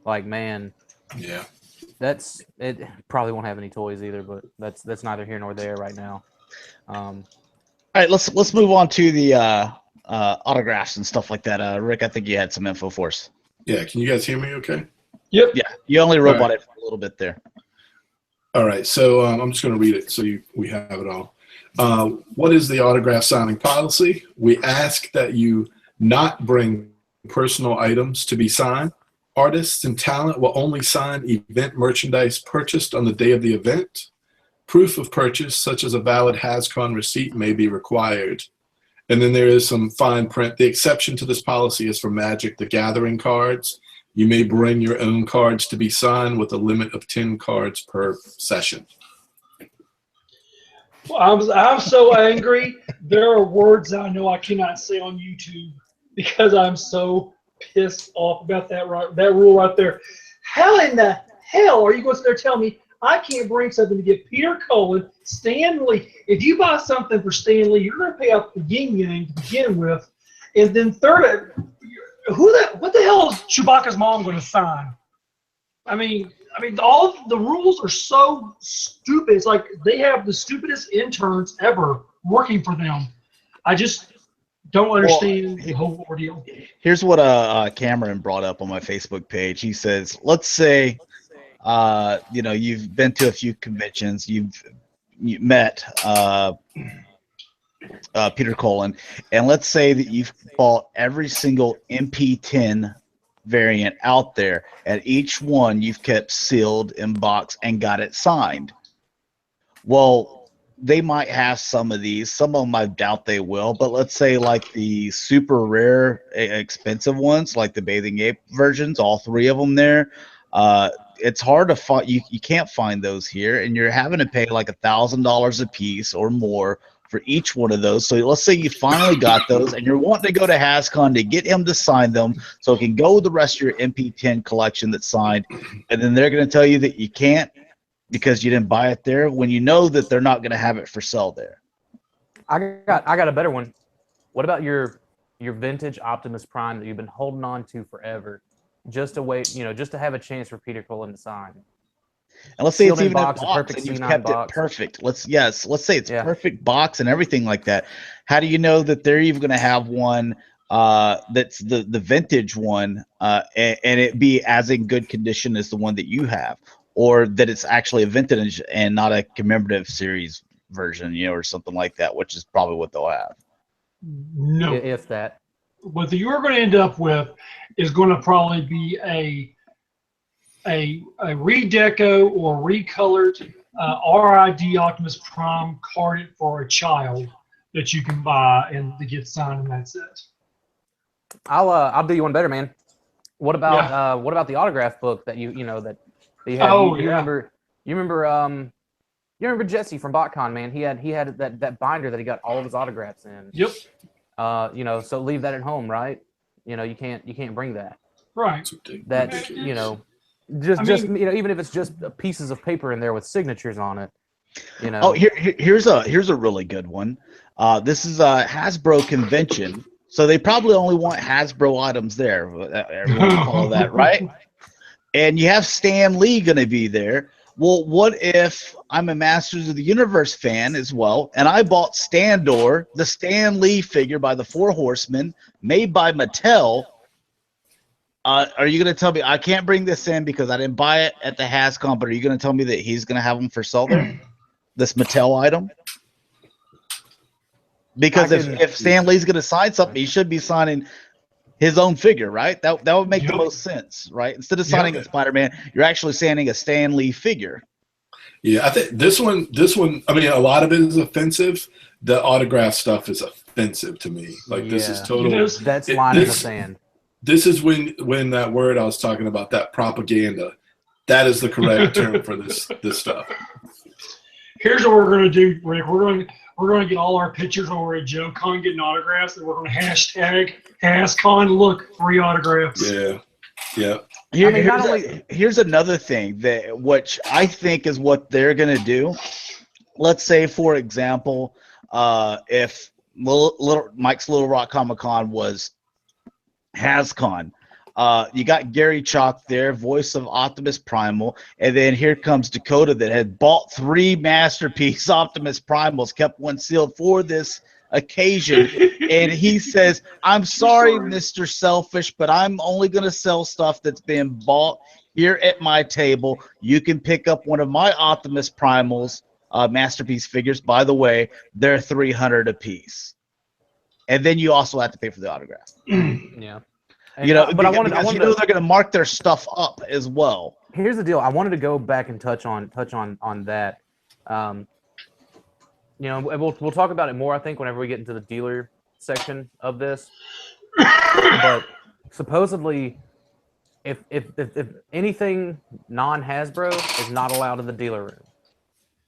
Like, man. Yeah. It probably won't have any toys either, but that's neither here nor there right now. All right, let's move on to the autographs and stuff like that. Rick, I think you had some info for us. Yeah, can you guys hear me okay? Yep. Yeah, you only robot it for a little bit there. All right, so I'm just going to read it so we have it all. What is the autograph signing policy? We ask that you not bring personal items to be signed. Artists and talent will only sign event merchandise purchased on the day of the event. Proof of purchase, such as a valid Hascon receipt, may be required. And then there is some fine print. The exception to this policy is for Magic the Gathering cards. You may bring your own cards to be signed with a limit of 10 cards per session. Well, I'm so angry. There are words I know I cannot say on YouTube because I'm so pissed off about that rule right there. How in the hell are you going to sit there tell me I can't bring something to get Peter Cullen, Stan Lee? If you buy something for Stan Lee, you're going to pay out the yin-yang to begin with. And then third, what the hell is Chewbacca's mom going to sign? I mean, all of the rules are so stupid. It's like they have the stupidest interns ever working for them. I just don't understand the whole ordeal. Here's what Cameron brought up on my Facebook page. He says, let's say, you've been to a few conventions, you met Peter Cullen, and let's say that you've bought every single MP10 variant out there, and each one you've kept sealed in box and got it signed. Well, they might have some of these. Some of them I doubt they will, but let's say like the super rare, expensive ones, like the Bathing Ape versions, all three of them there. It's hard to find. You can't find those here, and you're having to pay like $1,000 a piece or more for each one of those. So let's say you finally got those, and you're wanting to go to Hascon to get him to sign them, so it can go with the rest of your MP10 collection that's signed, and then they're going to tell you that you can't because you didn't buy it there, when you know that they're not going to have it for sale there. I got a better one. What about your vintage Optimus Prime that you've been holding on to forever, just to wait, just to have a chance for Peter Cullen to sign? And let's say Sealed it's in even box, in a box, perfect and you've C9 kept box. it perfect. Let's say it's Yeah. perfect box and everything like that. How do you know that they're even going to have one that's the vintage one, and it be as in good condition as the one that you have, or that it's actually a vintage and not a commemorative series version, or something like that, which is probably what they'll have. No. If that. What you're going to end up with is going to probably be a redeco or recolored RID Optimus Prime carded for a child that you can buy and to get signed, and that's it. I'll do you one better, man. What about the autograph book that you had? Oh, you remember Jesse from BotCon, man? He had that binder that he got all of his autographs in. Yep. So leave that at home, right? You can't bring that. Right. That's even if it's just pieces of paper in there with signatures on it. Oh, here's a really good one. This is a Hasbro convention, so they probably only want Hasbro items there. Everyone can follow that, right? And you have Stan Lee going to be there. Well, what if I'm a Masters of the Universe fan as well, and I bought Standor, the Stan Lee figure by the Four Horsemen, made by Mattel? Are you going to tell me I can't bring this in because I didn't buy it at the Hascon, but are you going to tell me that he's going to have them for sale there? This Mattel item? Because if Stan Lee's going to sign something, he should be signing his own figure, right? That would make the most sense, right? Instead of signing a Spider-Man, you're actually signing a Stan Lee figure. Yeah, I think this one, I mean, a lot of it is offensive. The autograph stuff is offensive to me. Like, this is total. That's line in the sand. This is when that word I was talking about, that propaganda, that is the correct term for this stuff. Here's what we're going to do, Rick. We're going to get all our pictures over at JoeCon getting autographs, and we're going to hashtag Hascon look free autographs. Yeah. Here's another thing which I think is what they're going to do. Let's say, for example, if Mike's Little Rock Comic Con was Hascon, you got Gary Chalk there, voice of Optimus Primal, and then here comes Dakota that had bought 3 Masterpiece Optimus Primals, kept one sealed for this occasion, and he says, I'm sorry, Mr. Selfish, but I'm only going to sell stuff that's been bought here at my table. You can pick up one of my Optimus Primals Masterpiece figures. By the way, they're $300 a piece. And then you also have to pay for the autograph. Yeah. But I wanted they're going to mark their stuff up as well. Here's the deal. I wanted to go back and touch on that. We'll talk about it more, I think, whenever we get into the dealer section of this. But supposedly, if anything non-Hasbro is not allowed in the dealer room.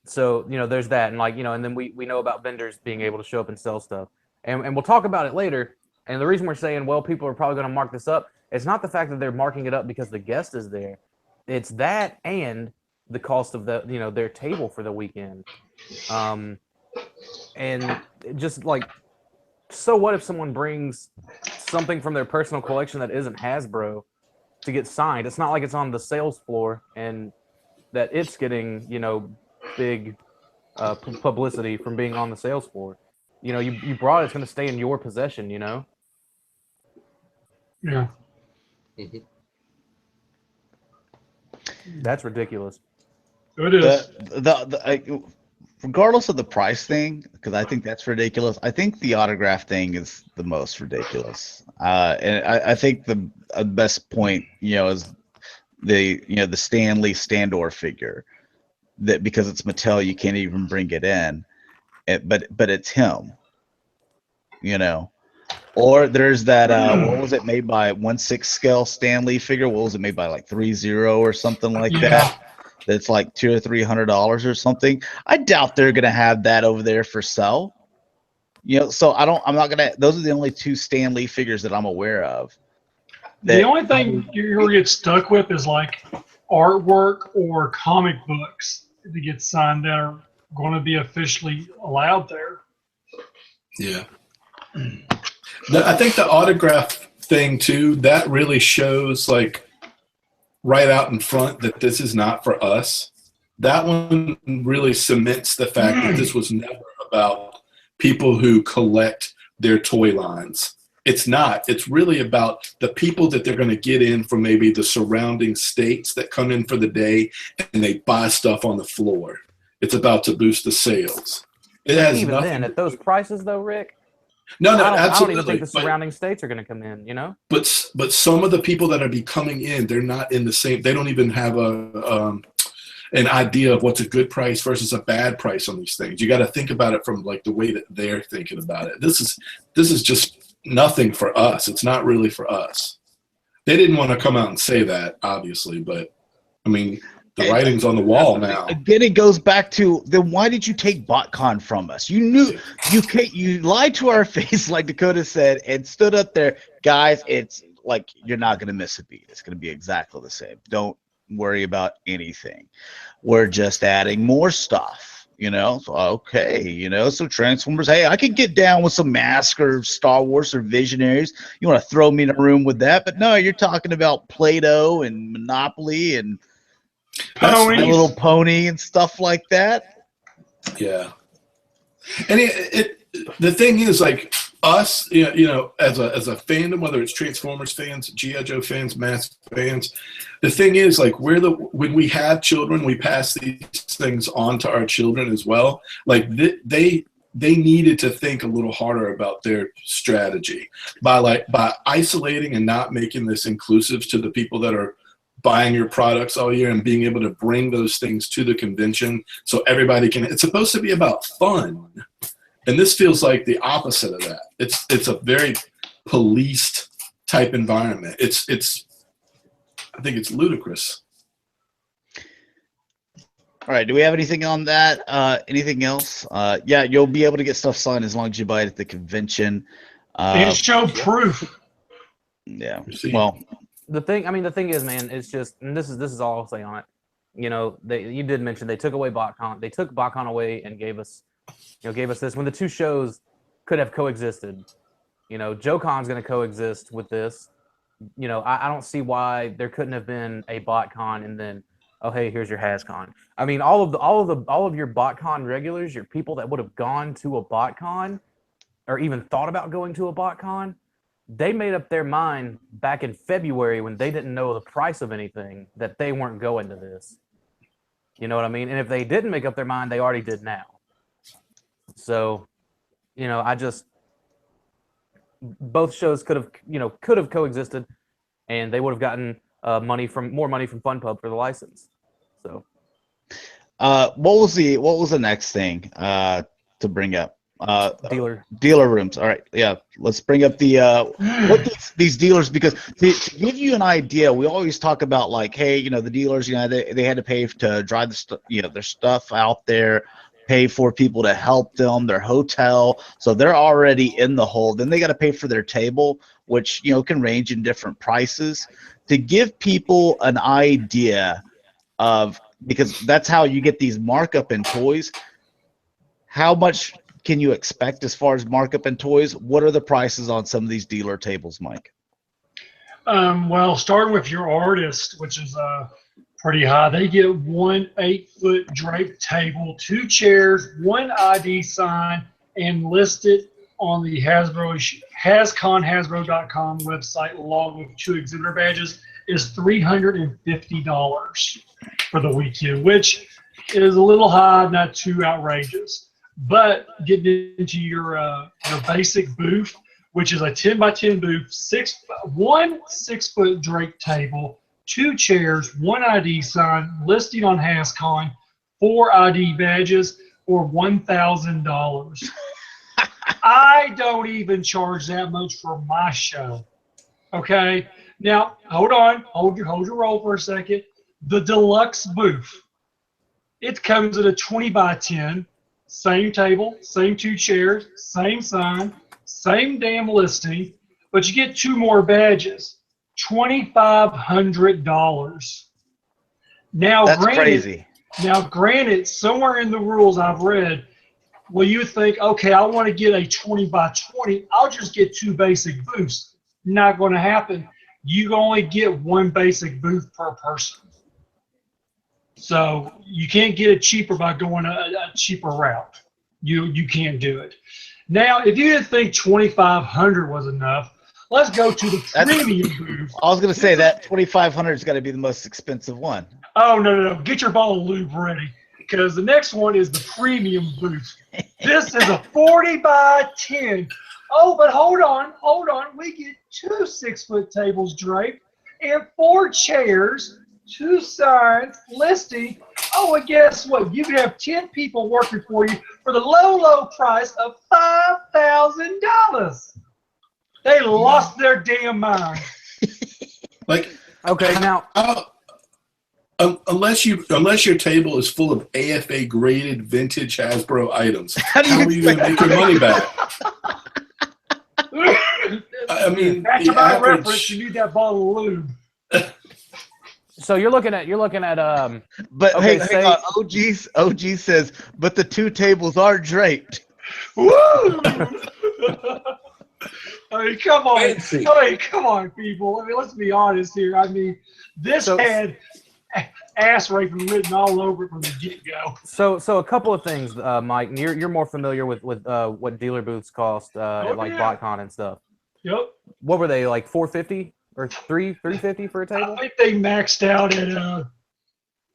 So, there's that. And and then we know about vendors being able to show up and sell stuff. And we'll talk about it later. And the reason we're saying, well, people are probably going to mark this up, it's not the fact that they're marking it up because the guest is there. It's that and the cost of their table for the weekend. And just so what if someone brings something from their personal collection that isn't Hasbro to get signed? It's not like it's on the sales floor and that it's getting, big publicity from being on the sales floor. You brought it, it's going to stay in your possession, Yeah. Mm-hmm. That's ridiculous. It is. regardless of the price thing, because I think that's ridiculous. I think the autograph thing is the most ridiculous. And I think the best point, is the Stan Lee Standor figure, that because it's Mattel, you can't even bring it in. But it's him, Or there's that what was it made by 1/6 scale Stan Lee figure? What was it made by, like 3.0 or something like that? That's like $200 or $300 or something. I doubt they're gonna have that over there for sale. So I'm not gonna. Those are the only two Stan Lee figures that I'm aware of. The only thing you're gonna get stuck with is like artwork or comic books that get signed that are going to be officially allowed there. Yeah. I think the autograph thing too, that really shows like right out in front that this is not for us. That one really cements the fact that this was never about people who collect their toy lines. It's not. It's really about the people that they're going to get in from maybe the surrounding states that come in for the day and they buy stuff on the floor. It's about to boost the sales. It has even nothing then, at those prices though, Rick. No, I absolutely. don't even think the surrounding states are going to come in, But some of the people that are be coming in, they're not in the same. They don't even have an idea of what's a good price versus a bad price on these things. You got to think about it from like the way that they're thinking about it. This is just nothing for us. It's not really for us. They didn't want to come out and say that, obviously, but I mean, the writing's on the wall now. Again, it goes back to, then why did you take BotCon from us? You knew you lied to our face, like Dakota said, and stood up there, guys. It's like you're not gonna miss a beat. It's gonna be exactly the same. Don't worry about anything. We're just adding more stuff. So, okay, so Transformers. Hey, I could get down with some Mask or Star Wars or Visionaries. You want to throw me in a room with that? But no, you're talking about Play-Doh and Monopoly and My Little Pony and stuff like that. Yeah, and the thing is, like us, as a fandom, whether it's Transformers fans, G.I. Joe fans, Mask fans, the thing is, like, when we have children, we pass these things on to our children as well. Like they needed to think a little harder about their strategy by isolating and not making this inclusive to the people that are buying your products all year and being able to bring those things to the convention so everybody can. It's supposed to be about fun, and this feels like the opposite of that. It's a very policed type environment. I think it's ludicrous. All right, do we have anything on that? Anything else? Yeah, you'll be able to get stuff signed as long as you buy it at the convention. And show proof. Yeah. Well, the thing is, man, it's just, and this is all I'll say on it. You did mention they took away BotCon. They took BotCon away and gave us this when the two shows could have coexisted. JoeCon's going to coexist with this. I don't see why there couldn't have been a BotCon and then, oh hey, here's your Hascon. I mean, all of your BotCon regulars, your people that would have gone to a BotCon or even thought about going to a BotCon, they made up their mind back in February when they didn't know the price of anything that they weren't going to this. You know what I mean? And if they didn't make up their mind, they already did now. So, both shows could have coexisted, and they would have gotten more money from FunPub for the license. So, what was the next thing to bring up? Dealer rooms. All right, yeah. Let's bring up the what these dealers, because to give you an idea, we always talk about like, hey, the dealers, they had to pay to drive their stuff out there, pay for people to help them, their hotel, so they're already in the hole. Then they got to pay for their table, which can range in different prices. To give people an idea of, because that's how you get these markup in toys. How much can you expect as far as markup in toys? What are the prices on some of these dealer tables, Mike? Well, starting with your artist, which is pretty high, they get one 8-foot draped table, 2 chairs, 1 ID sign, and listed on the Hascon.com website, along with 2 exhibitor badges, is $350 for the weekend, which is a little high, not too outrageous. But getting into your basic booth, which is a 10 by 10 booth, one 6-foot drake table, 2 chairs, 1 ID sign, listing on Hascon, 4 ID badges, for $1,000. I don't even charge that much for my show. Okay, now hold on, hold your roll for a second. The deluxe booth, it comes at a 20 by 10, same table, same 2 chairs, same sign, same damn listing, but you get 2 more badges, $2,500. Now, That's crazy. Now, granted, somewhere in the rules I've read, well, you think, okay, I want to get a 20 by 20, I'll just get 2 basic booths. Not going to happen. You can only get 1 basic booth per person. So you can't get it cheaper by going a cheaper route. You can't do it. Now, if you didn't think $2,500 was enough, let's go to the premium booth. I was going to say that $2,500 is going to be the most expensive one. Oh, no. Get your bottle of lube ready, because the next one is the premium booth. This is a 40 by 10. Oh, but hold on. We get 2 6-foot tables draped and 4 chairs, 2 signs, listing. Oh, and guess what? You can have 10 people working for you for the low price of $5,000. They lost their damn mind. Like, Okay, now unless your table is full of AFA graded vintage Hasbro items, how do you are you going to make your money back? I mean, That's the about average, reference. You need that bottle of lube. so you're looking at But Okay, hang say- on. OG says, but the 2 tables are draped. Woo! I mean, come on. Fancy. Come on, people. I mean, let's be honest here. I mean, this So- had ass raping written all over it from the get-go. So a couple of things, Mike. And you're more familiar with what dealer booths cost, like yeah. BotCon and stuff. Yep. What were they, like $450 or $350 for a I table? think they maxed out at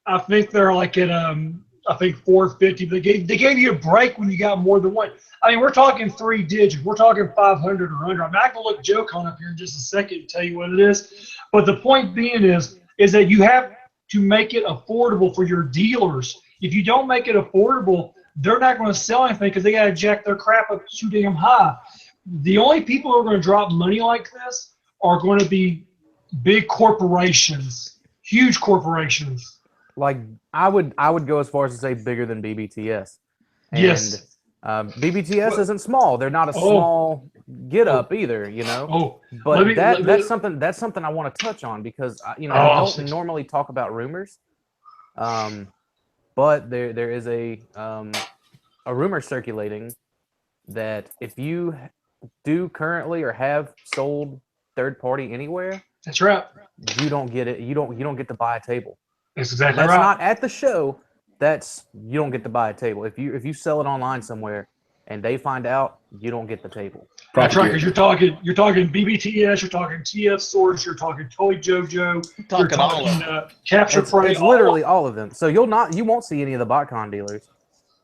I think they're like at I think $450. They gave you a break when you got more than one. I mean, we're talking 3 digits. We're talking 500 or under. I mean, I can look Joe Con up here in just a second and tell you what it is. But the point being is that you have to make it affordable for your dealers. If you don't make it affordable, they're not going to sell anything because they got to jack their crap up too damn high. The only people who are going to drop money like this are going to be big corporations, huge corporations. Like I would go as far as to say bigger than BBTS. And, Yes. BBTS isn't small. They're not a small get up either, you know. Oh, But that's something I want to touch on because we don't normally talk about rumors. But there is a rumor circulating that if you do currently or have sold third party anywhere, that's right. you don't get it. You don't get to buy a table. That's exactly That's right. not at the show. You don't get to buy a table. If you sell it online somewhere and they find out, you don't get the table. That's right, because you're talking BBTS, you're talking TF Source, you're talking Toy JoJo, you're Talking all of talking Capture Prey. It's literally all of them. So you won't see any of the BotCon dealers.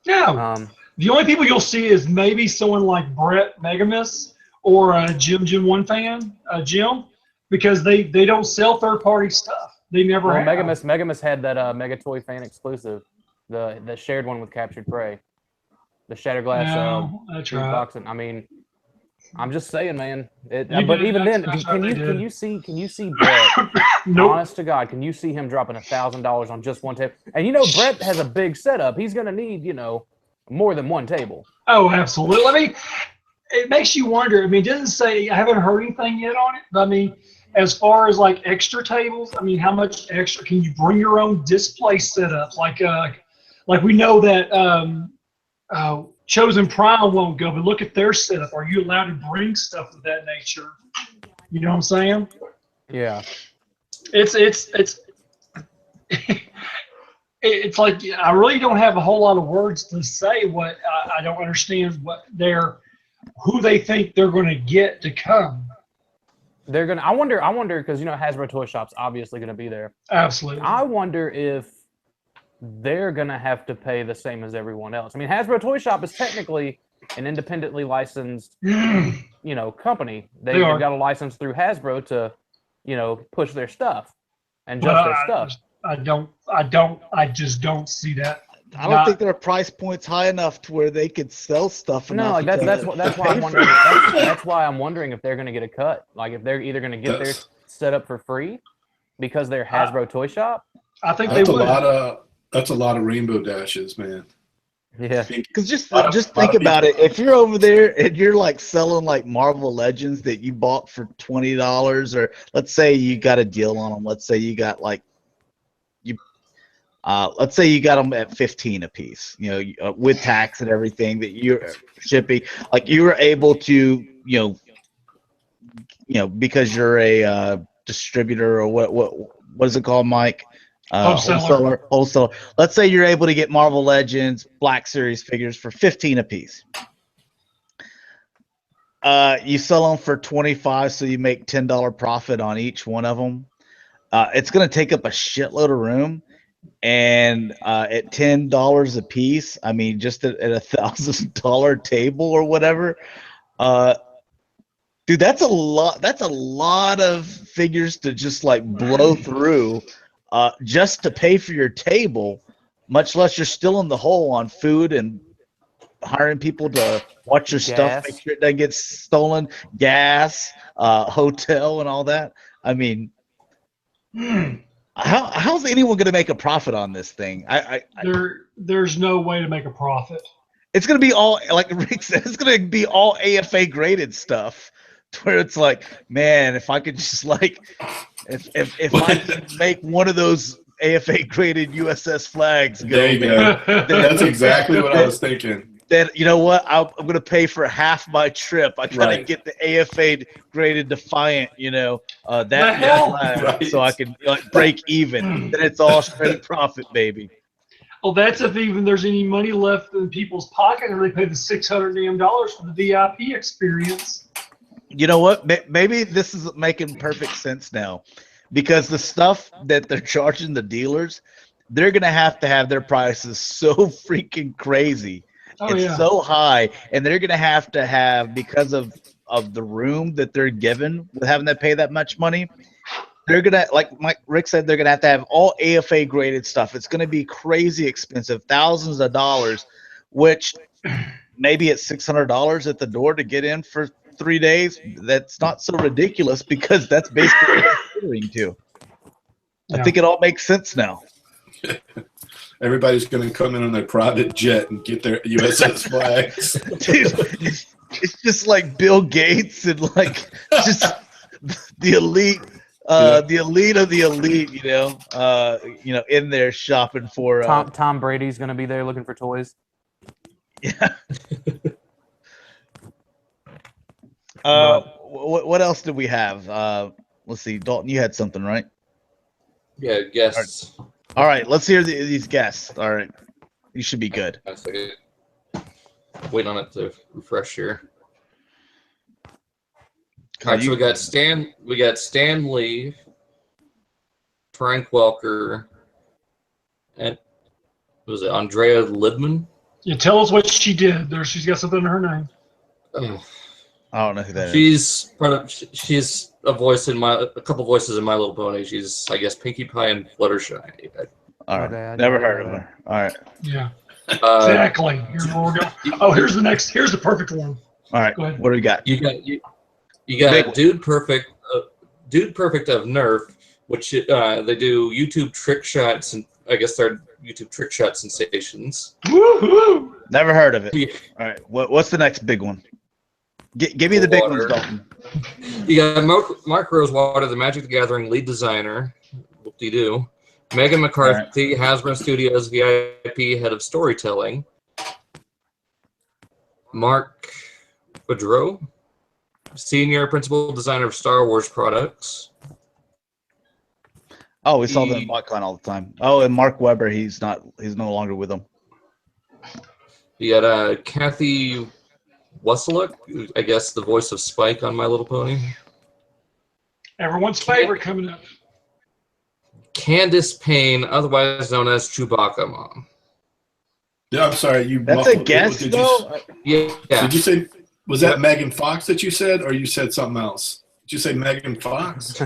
No. The only people you'll see is maybe someone like Brett Megamus or Jim One Fan, Jim, because they don't sell third party stuff. They never have. Megamus had that Mega Toy Fan exclusive, the shared one with Captured Prey, the Shatrdglass that's right. boxing. I mean, I'm just saying, man. But did, even then, that's can right, you see Brett? Nope. Honest to God, can you see him dropping $1,000 on just one table? And Brett has a big setup. He's gonna need more than one table. Oh, absolutely. I mean, it makes you wonder. I mean, it doesn't say, I haven't heard anything yet on it, but I mean, as far as like extra tables, I mean, how much extra can you bring your own display setup? Like we know that Chosen Prime won't go, but look at their setup. Are you allowed to bring stuff of that nature? You know what I'm saying? Yeah. It's it's like I really don't have a whole lot of words to say. What I don't understand who they think they're going to get to come. They're gonna. I wonder because Hasbro Toy Shop's obviously gonna be there. Absolutely. I wonder if they're gonna have to pay the same as everyone else. I mean, Hasbro Toy Shop is technically an independently licensed, company. They've are. got a license through Hasbro to, push their stuff and But just their stuff. I just don't see that. I don't think their price point's high enough to where they could sell stuff. No, like that's why I'm wondering. That's why I'm wondering if they're going to get a cut. Like if they're either going to get their set up for free because they're Hasbro Toy Shop. I think they would. That's a lot of rainbow dashes, man. Yeah. Because just think about it. If you're over there and you're like selling like Marvel Legends that you bought for $20, or let's say you got a deal on them. Let's say you got let's say you got them at $15 a piece, with tax and everything that you're shipping. Like you were able to, because you're a distributor or what is it called, Mike? Wholesaler. Let's say you're able to get Marvel Legends Black Series figures for $15 a piece. You sell them for $25, so you make $10 profit on each one of them. It's going to take up a shitload of room. And at $10 a piece, I mean, just at $1,000 table or whatever, dude, that's a lot. That's a lot of figures to just like blow through, just to pay for your table. Much less you're still in the hole on food and hiring people to watch your stuff, make sure it doesn't get stolen, gas, hotel, and all that. I mean. How's anyone going to make a profit on this thing? There's no way to make a profit. It's going to be all, like Rick said, it's going to be all AFA graded stuff, where it's like, man, if I could just if I could make one of those AFA graded USS flags go, there you go. That's exactly what I was thinking. Then you know what? I'm going to pay for half my trip. I gotta get the AFA graded Defiant, flag, so I can break even. Then it's all straight profit, baby. Well, that's if even there's any money left in people's pocket, and they pay the $600 for the VIP experience. You know what? Maybe this is making perfect sense now, because the stuff that they're charging the dealers, they're gonna have to have their prices so freaking crazy. It's so high, and they're going to have, because of the room that they're given with having to pay that much money, they're going to, like Rick said, they're going to have all AFA graded stuff. It's going to be crazy expensive, thousands of dollars, which maybe it's $600 at the door to get in for 3 days. That's not so ridiculous, because that's basically what they're catering to. I think it all makes sense now. Everybody's going to come in on their private jet and get their USS flags. Dude, it's just like Bill Gates and just the elite, the elite of the elite. In there shopping for. Tom Brady's going to be there looking for toys. Yeah. What else did we have? Let's see, Dalton, you had something, right? Yeah, guests. All right, let's hear these guests. All right, you should be good. Wait on it to refresh here. All right, so we got Stan Lee, Frank Welker, and was it Andrea Libman? Yeah, tell us what she did. She's got something in her name. I don't know who that is. She's a voice in a couple voices in My Little Pony. She's, I guess, Pinkie Pie and Fluttershy. All right, never heard of her. All right. Yeah. Exactly. Here's where we're going. Oh, here's the perfect one. All right. Go ahead. What do we got? You got Dude Perfect of Nerf, which they do YouTube trick shots, and I guess they're YouTube trick shot sensations. Woohoo! Never heard of it. All right. What's the next big one? Give me the big ones, Dalton. You got Mark Rosewater, the Magic the Gathering lead designer. Whoop-de-doo. Megan McCarthy, Hasbro Studios VIP head of storytelling. Mark Boudreau, senior principal designer of Star Wars products. Oh, we saw them in BotCon all the time. Oh, and Mark Webber, he's no longer with them. You got Kathy Wesseluk, I guess the voice of Spike on My Little Pony. Everyone's favorite coming up. Candace Payne, otherwise known as Chewbacca Mom. Yeah, I'm sorry. You That's a muffled. guess, Did though. Yeah. Did you say, was that Yep. Megan Fox that you said, or you said something else? Did you say Megan Fox?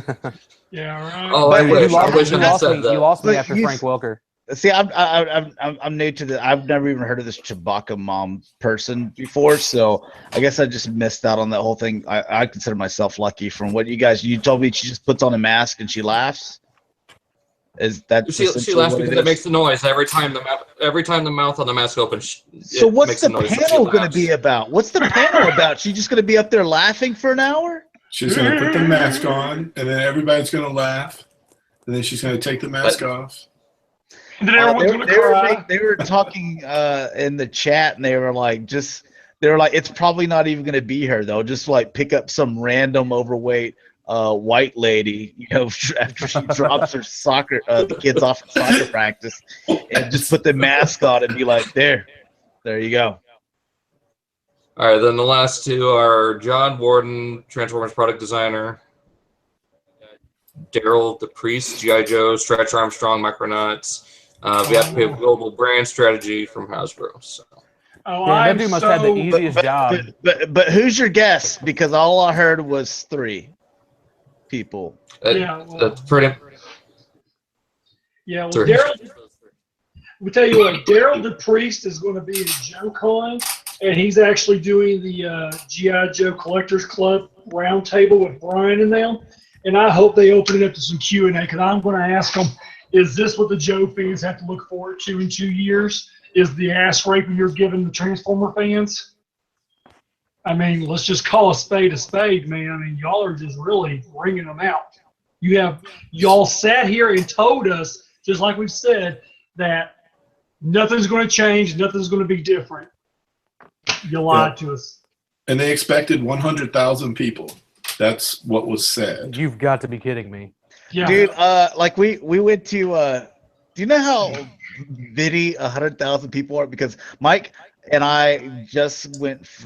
Yeah, right. Oh, But I you wish. I lost- wish you I had lost said me. that. You lost me But after you- Frank Welker. See, I'm new to the. I've never even heard of this Chewbacca Mom person before, so I guess I just missed out on that whole thing. I consider myself lucky. From what you told me, she just puts on a mask and she laughs. Is that She essentially laughs what because it it is? makes the noise every time the mouth on the mask opens. So it what's makes the a noise, so she panel going to laughs. be about? What's the panel about? She just going to be up there laughing for an hour? She's going to put the mask on, and then everybody's going to laugh, and then she's going to take the mask off. And then everyone's going to cry. They were talking in the chat, and they were like, it's probably not even going to be her though. Just like pick up some random overweight white lady, after she drops her the kids off at soccer practice, and just put the mask on and be like, there you go. All right, then the last two are John Warden, Transformers product designer, Daryl the Priest, G.I. Joe, Stretch Armstrong, Micronauts. We have global brand strategy from Hasbro. So. Oh, Yeah, that I'm dude must have the easiest job. But who's your guess? Because all I heard was 3 people. That's pretty. Yeah, well, Sorry. Daryl. We tell you what, Daryl the Priest is going to be in JoeCon, and he's actually doing the G.I. Joe Collectors Club roundtable with Brian and them. And I hope they open it up to some Q&A, because I'm going to ask them, is this what the Joe fans have to look forward to in 2 years? Is the ass raping you're giving the Transformer fans? I mean, let's just call a spade, man. I mean, y'all are just really bringing them out. Y'all sat here and told us, just like we've said, that nothing's going to change, nothing's going to be different. You lied to us. And they expected 100,000 people. That's what was said. You've got to be kidding me. Yeah. Dude, like we went to do you know how bitty 100,000 people are? Because Mike and I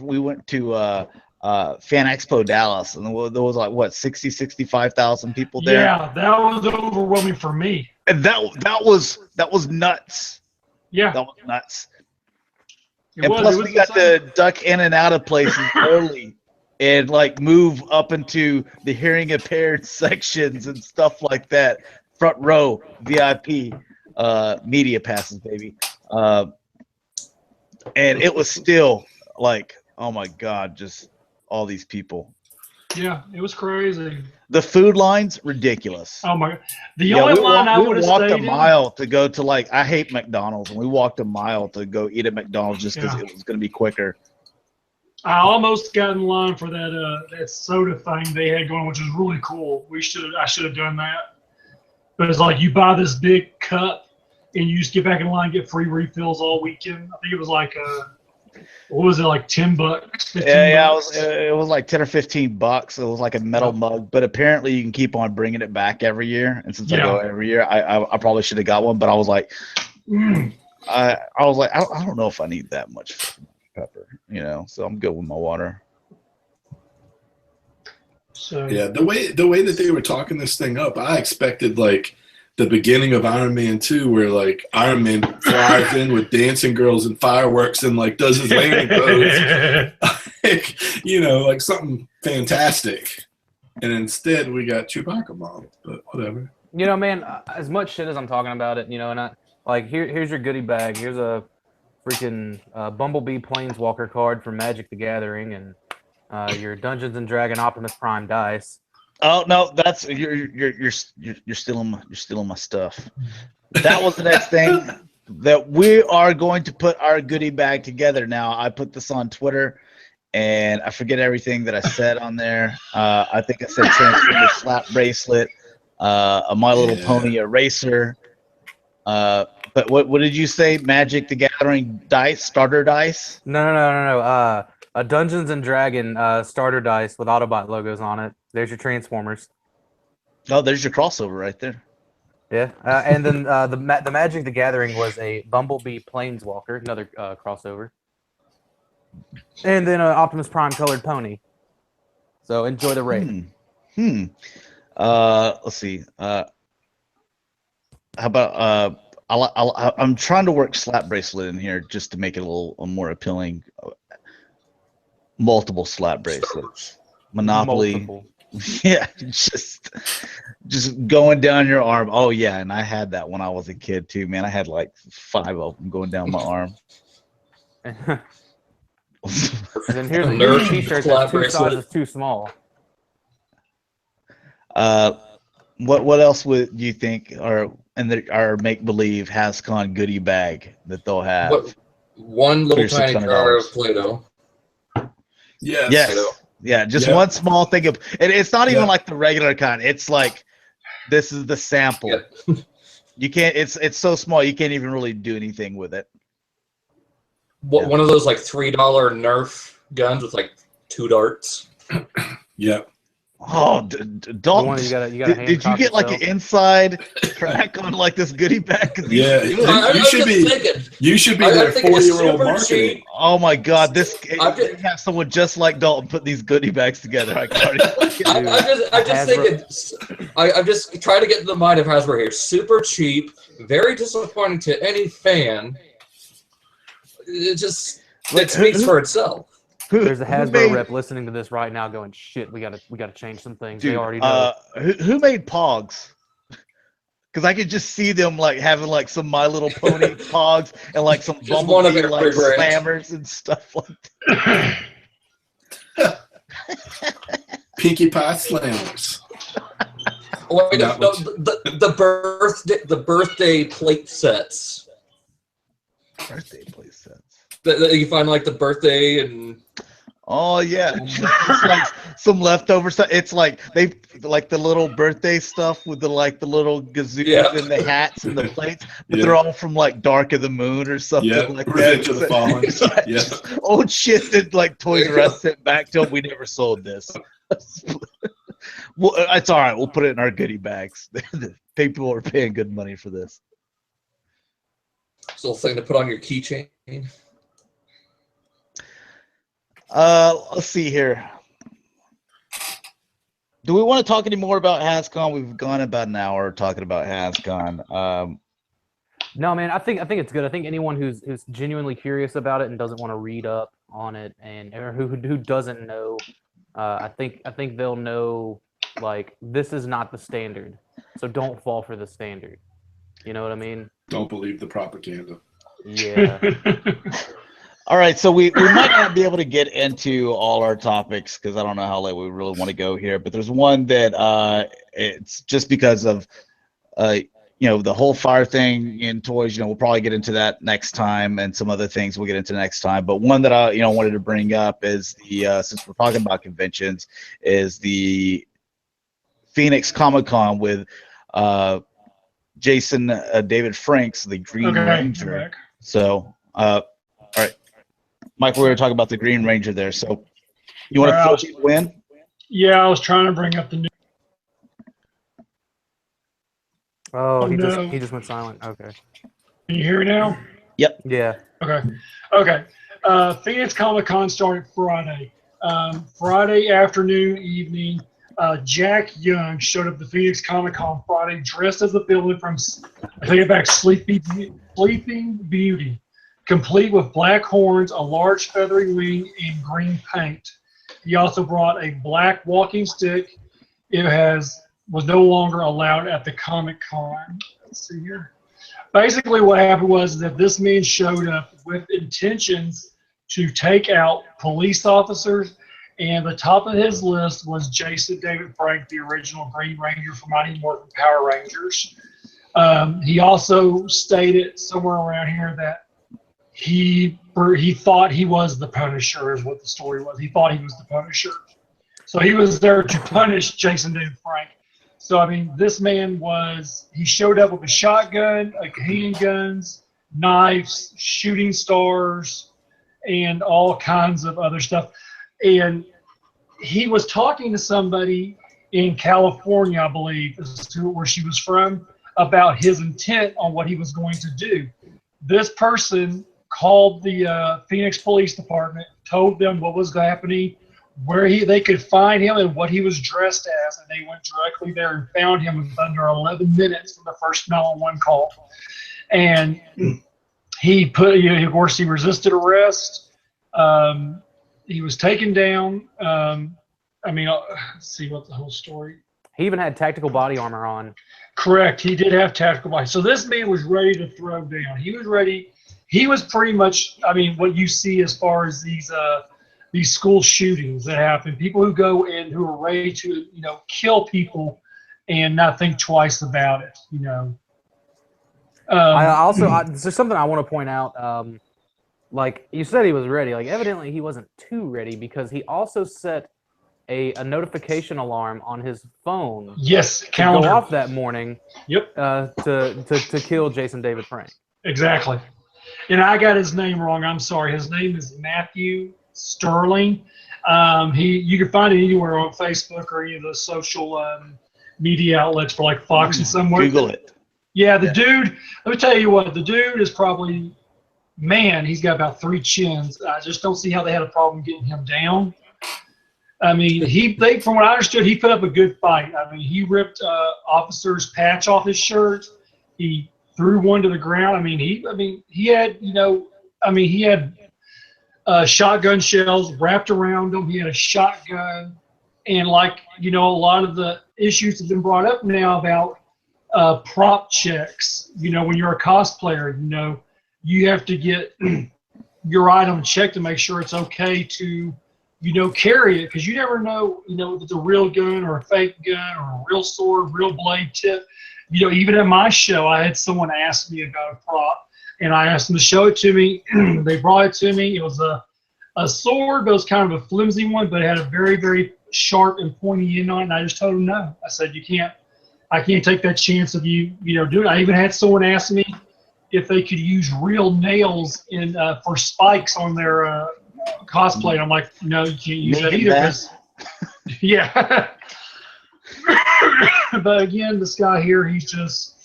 we went to Fan Expo Dallas, and there was like what 65,000 people there. Yeah, that was overwhelming for me. And that was nuts. Yeah. That was nuts. It And was, plus it was we got insane. to duck in and out of places early and like move up into the hearing impaired sections and stuff like that. Front row, VIP, media passes, baby. And it was still like, oh my God, just all these people. Yeah, it was crazy. The food lines, ridiculous. Oh my! The only line I would have walked stayed a mile to go to I hate McDonald's, and we walked a mile to go eat at McDonald's just because it was going to be quicker. I almost got in line for that soda thing they had going, which was really cool. I should have done that. But it's like you buy this big cup and you just get back in line and get free refills all weekend. I think it was like what was it, like $10, $15? Yeah, it was like 10 or 15 bucks. It was like a metal mug, but apparently you can keep on bringing it back every year. And since I go every year, I probably should have got one, but I was like, I don't know if I need that much pepper, so I'm good with my water. So Yeah, the way that they were talking this thing up, I expected like the beginning of Iron Man 2, where like Iron Man flies in with dancing girls and fireworks and like does his landing pose, like something fantastic. And instead, we got Chewbacca Mom, but whatever. Man, as much shit as I'm talking about it, and I here's your goodie bag. Here's a freaking Bumblebee Planeswalker card from Magic the Gathering, and your Dungeons and Dragon Optimus Prime dice. Oh no, that's you're stealing my stuff. That was the next thing that we are going to put our goodie bag together. Now I put this on Twitter, and I forget everything that I said on there. I think I said Transformer slap bracelet, a My Little Pony eraser. But what did you say? Magic the Gathering dice, starter dice? No. A Dungeons and Dragon starter dice with Autobot logos on it. There's your Transformers. Oh, there's your crossover right there. Yeah, and then the Magic the Gathering was a Bumblebee Planeswalker, another crossover, and then an Optimus Prime colored pony. So enjoy the raid. Let's see. How about I'm trying to work slap bracelet in here just to make it a little more appealing. Multiple slap bracelets, Monopoly. Multiple. Yeah, just going down your arm. Oh yeah, and I had that when I was a kid too, man. I had like 5 of them going down my arm. And then here's a Nerd t-shirt slap that's 2 bracelet. sizes too small. What else would you think are in our make believe Hascon goodie bag that they'll have? What, one little For tiny $600. jar of Play-Doh. Yes. Yes. Yeah, just Yep. one small thing of, and it's not even Yep. like the regular kind. It's like this is the sample. Yep. You can't. It's so small you can't even really do anything with it. What, Yeah. One of those like $3 Nerf guns with like 2 darts. Yep. Oh, The Dalton, one you gotta did you handcock get like an yourself. inside track on like this goodie bag? 'Cause these Yeah, are good. You should be- thinking. You should be I their think it's 4-year-old super marketing. cheap. Oh my God, I'm they have someone just like Dalton put these goodie bags together. I can already I'm just thinking. I'm just trying to get in the mind of Hasbro here. Super cheap, very disappointing to any fan. It speaks for itselove. There's a who Hasbro made- rep listening to this right now, going, "Shit, we gotta change some things." Dude, They already know. who made Pogs? Because I could just see them like having like some My Little Pony Pogs and like some Just one of Bumblebee like every brand. slammers and stuff like that. Pinkie Pie Slammers. Oh, wait, no, That was- the birthday plate sets Birthday play sets. that you find like the birthday and Oh yeah, it's like some leftover stuff. It's like they like the little birthday stuff with the like the little gazoos Yeah. and the hats and the plates, but Yeah. they're all from like Dark of the Moon or something Yeah, like Revenge that. of the Fallen. Yeah. Just old shit that like Toys R Us sent back to them. We never sold this. Well, it's all right. We'll put it in our goodie bags. The people are paying good money for this. this little thing to put on your keychain. Let's see here. Do we want to talk any more about Hascon? We've gone about an hour talking about Hascon. No, man, I think it's good. I think anyone who's genuinely curious about it and doesn't want to read up on it, and or who doesn't know, I think they'll know, like, this is not the standard. So don't fall for the standard. You know what I mean? Don't believe the propaganda. Yeah. All right, so we might not be able to get into all our topics because I don't know how late we really want to go here. But there's one that it's just because of the whole fire thing in toys. We'll probably get into that next time, and some other things we'll get into next time. But one that I wanted to bring up is the since we're talking about conventions, is the Phoenix Comic Con with Jason David Franks, the Green Ranger. back. So all right, Mike, we were talking about the Green Ranger there. So you want to Well, fill people in? Yeah, I was trying to bring up the new. Oh, Oh, he no. just went silent. Okay. Can you hear me now? Yeah. Okay. Phoenix Comic Con started Friday. Friday afternoon, evening, Jack Young showed up at the Phoenix Comic Con Friday dressed as the villain from, I take it back, Sleeping Beauty, complete with black horns, a large feathery wing, and green paint. He also brought a black walking stick. It was no longer allowed at the Comic Con. Let's see here. Basically, what happened was that this man showed up with intentions to take out police officers, and the top of his list was Jason David Frank, the original Green Ranger from Mighty Morphin Power Rangers. He also stated somewhere around here that he thought he was the Punisher, is what the story was. He thought he was the Punisher. So he was there to punish Jason David Frank. So, I mean, this man he showed up with a shotgun, handguns, knives, shooting stars, and all kinds of other stuff. And he was talking to somebody in California, I believe, as to where she was from, about his intent on what he was going to do. This person called the Phoenix Police Department, told them what was happening, they could find him and what he was dressed as, and they went directly there and found him with under 11 minutes from the first 911 call. And he of course, he resisted arrest. He was taken down. Let's see what the whole story. He even had tactical body armor on. Correct. He did have tactical body. So this man was ready to throw down. He was ready. He was pretty much, what you see as far as these school shootings that happen, people who go in who are ready to, kill people and not think twice about it, There's something I want to point out. Like you said, he was ready. Like evidently he wasn't too ready because he also set a notification alarm on his phone. Yes, calendar. To go off that morning. Yep. To kill Jason David Frank. Exactly. And I got his name wrong. I'm sorry. His name is Matthew Sterling. You can find it anywhere on Facebook or any of the social media outlets for like Fox and somewhere. Google it. Yeah, the dude. Let me tell you what. The dude is probably, he's got about 3 chins. I just don't see how they had a problem getting him down. From what I understood, he put up a good fight. He ripped officer's patch off his shirt. He threw one to the ground. He had shotgun shells wrapped around him. He had a shotgun, and a lot of the issues have been brought up now about prop checks. When you're a cosplayer, you have to get your item checked to make sure it's okay to carry it, because you never know, if it's a real gun or a fake gun or a real sword, real blade tip. Even at my show, I had someone ask me about a prop, and I asked them to show it to me. They brought it to me. It was a sword, but it was kind of a flimsy one, but it had a very, very sharp and pointy end on it, and I just told them no. I said, I can't take that chance of you doing it. I even had someone ask me if they could use real nails for spikes on their cosplay, and I'm like, no, you can't use that either. Yeah. But again, this guy here, he's just,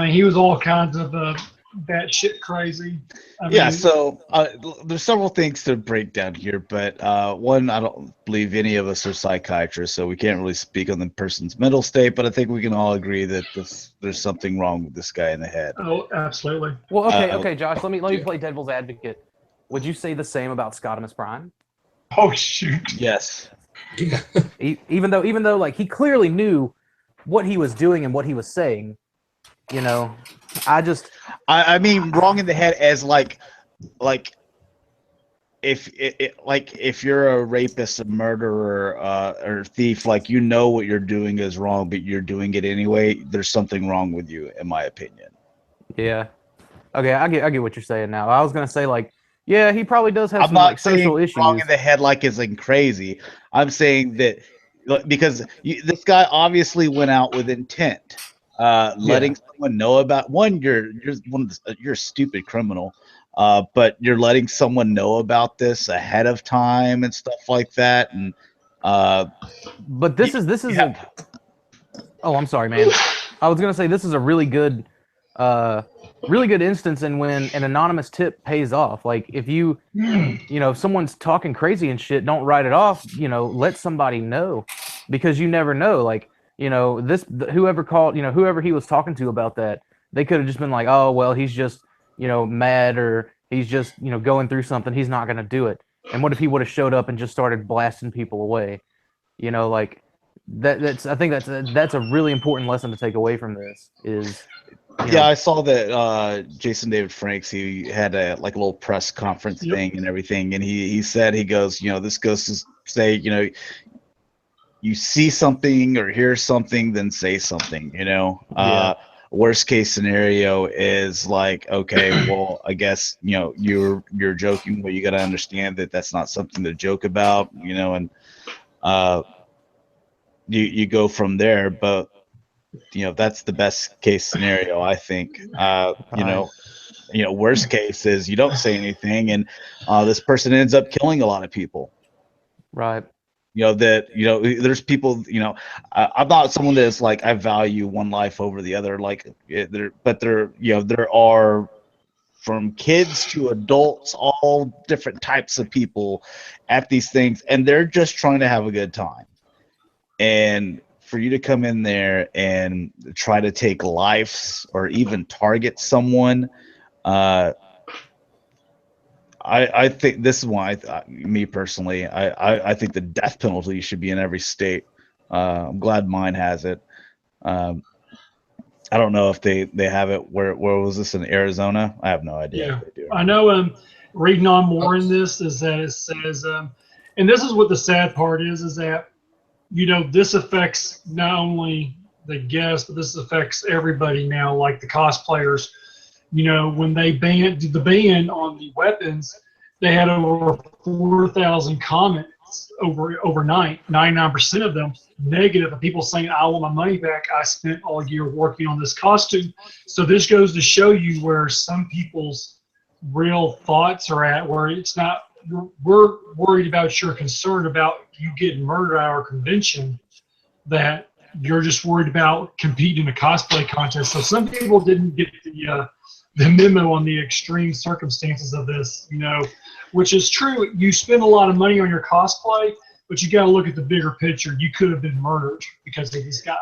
he was all kinds of batshit crazy. So there's several things to break down here, but one, I don't believe any of us are psychiatrists, so we can't really speak on the person's mental state, but I think we can all agree that there's something wrong with this guy in the head. Oh, absolutely. Well, okay, Josh, let me play devil's advocate. Would you say the same about Scottimus Prime? Oh shoot. Yes. Even though like he clearly knew what he was doing and what he was saying, I mean wrong in the head as like if you're a rapist, a murderer, or thief, what you're doing is wrong, but you're doing it anyway. There's something wrong with you, in my opinion. Yeah. Okay, I get what you're saying now. I was gonna say yeah, he probably does have I'm some not social issues. Wrong in the head it's crazy. I'm saying that because this guy obviously went out with intent, letting someone know about you're a stupid criminal, but you're letting someone know about this ahead of time and stuff like that, and but this is oh, I'm sorry, man. I was gonna say this is a really good instance in when an anonymous tip pays off. Like if if someone's talking crazy and shit, don't write it off, let somebody know, because you never know. Whoever called, whoever he was talking to about that, they could have just been like, oh, well, he's just, mad, or he's just, going through something. He's not going to do it. And what if he would have showed up and just started blasting people away? I think that's a really important lesson to take away from this is, I saw that Jason David Franks, he had a little press conference thing and everything, and he said, he goes, this goes to say, you see something or hear something, then say something. Worst case scenario is okay, well, I guess you're joking, but you got to understand that that's not something to joke about, and you go from there, but. That's the best case scenario, I think. Worst case is you don't say anything, and this person ends up killing a lot of people. Right. There's people. I'm not someone that's I value one life over the other. There are from kids to adults, all different types of people at these things, and they're just trying to have a good time. And for you to come in there and try to take lives or even target someone, I think this is why me personally, I think the death penalty should be in every state. I'm glad mine has it. I don't know if they have it. Where was this, in Arizona? I have no idea. Yeah, if they do. I know. Reading on more in this is that it says, and this is what the sad part is that, you know, this affects not only the guests, but this affects everybody now, like the cosplayers. You know, when they did the ban on the weapons, they had over 4,000 comments overnight. 99% of them negative, of people saying, "I want my money back. I spent all year working on this costume." So this goes to show you where some people's real thoughts are at, where it's not, we're worried about, you're concerned about you getting murdered at our convention, that you're just worried about competing in a cosplay contest. So some people didn't get the memo on the extreme circumstances of this, you know, which is true. You spend a lot of money on your cosplay, but you got to look at the bigger picture. You could have been murdered because of this guy.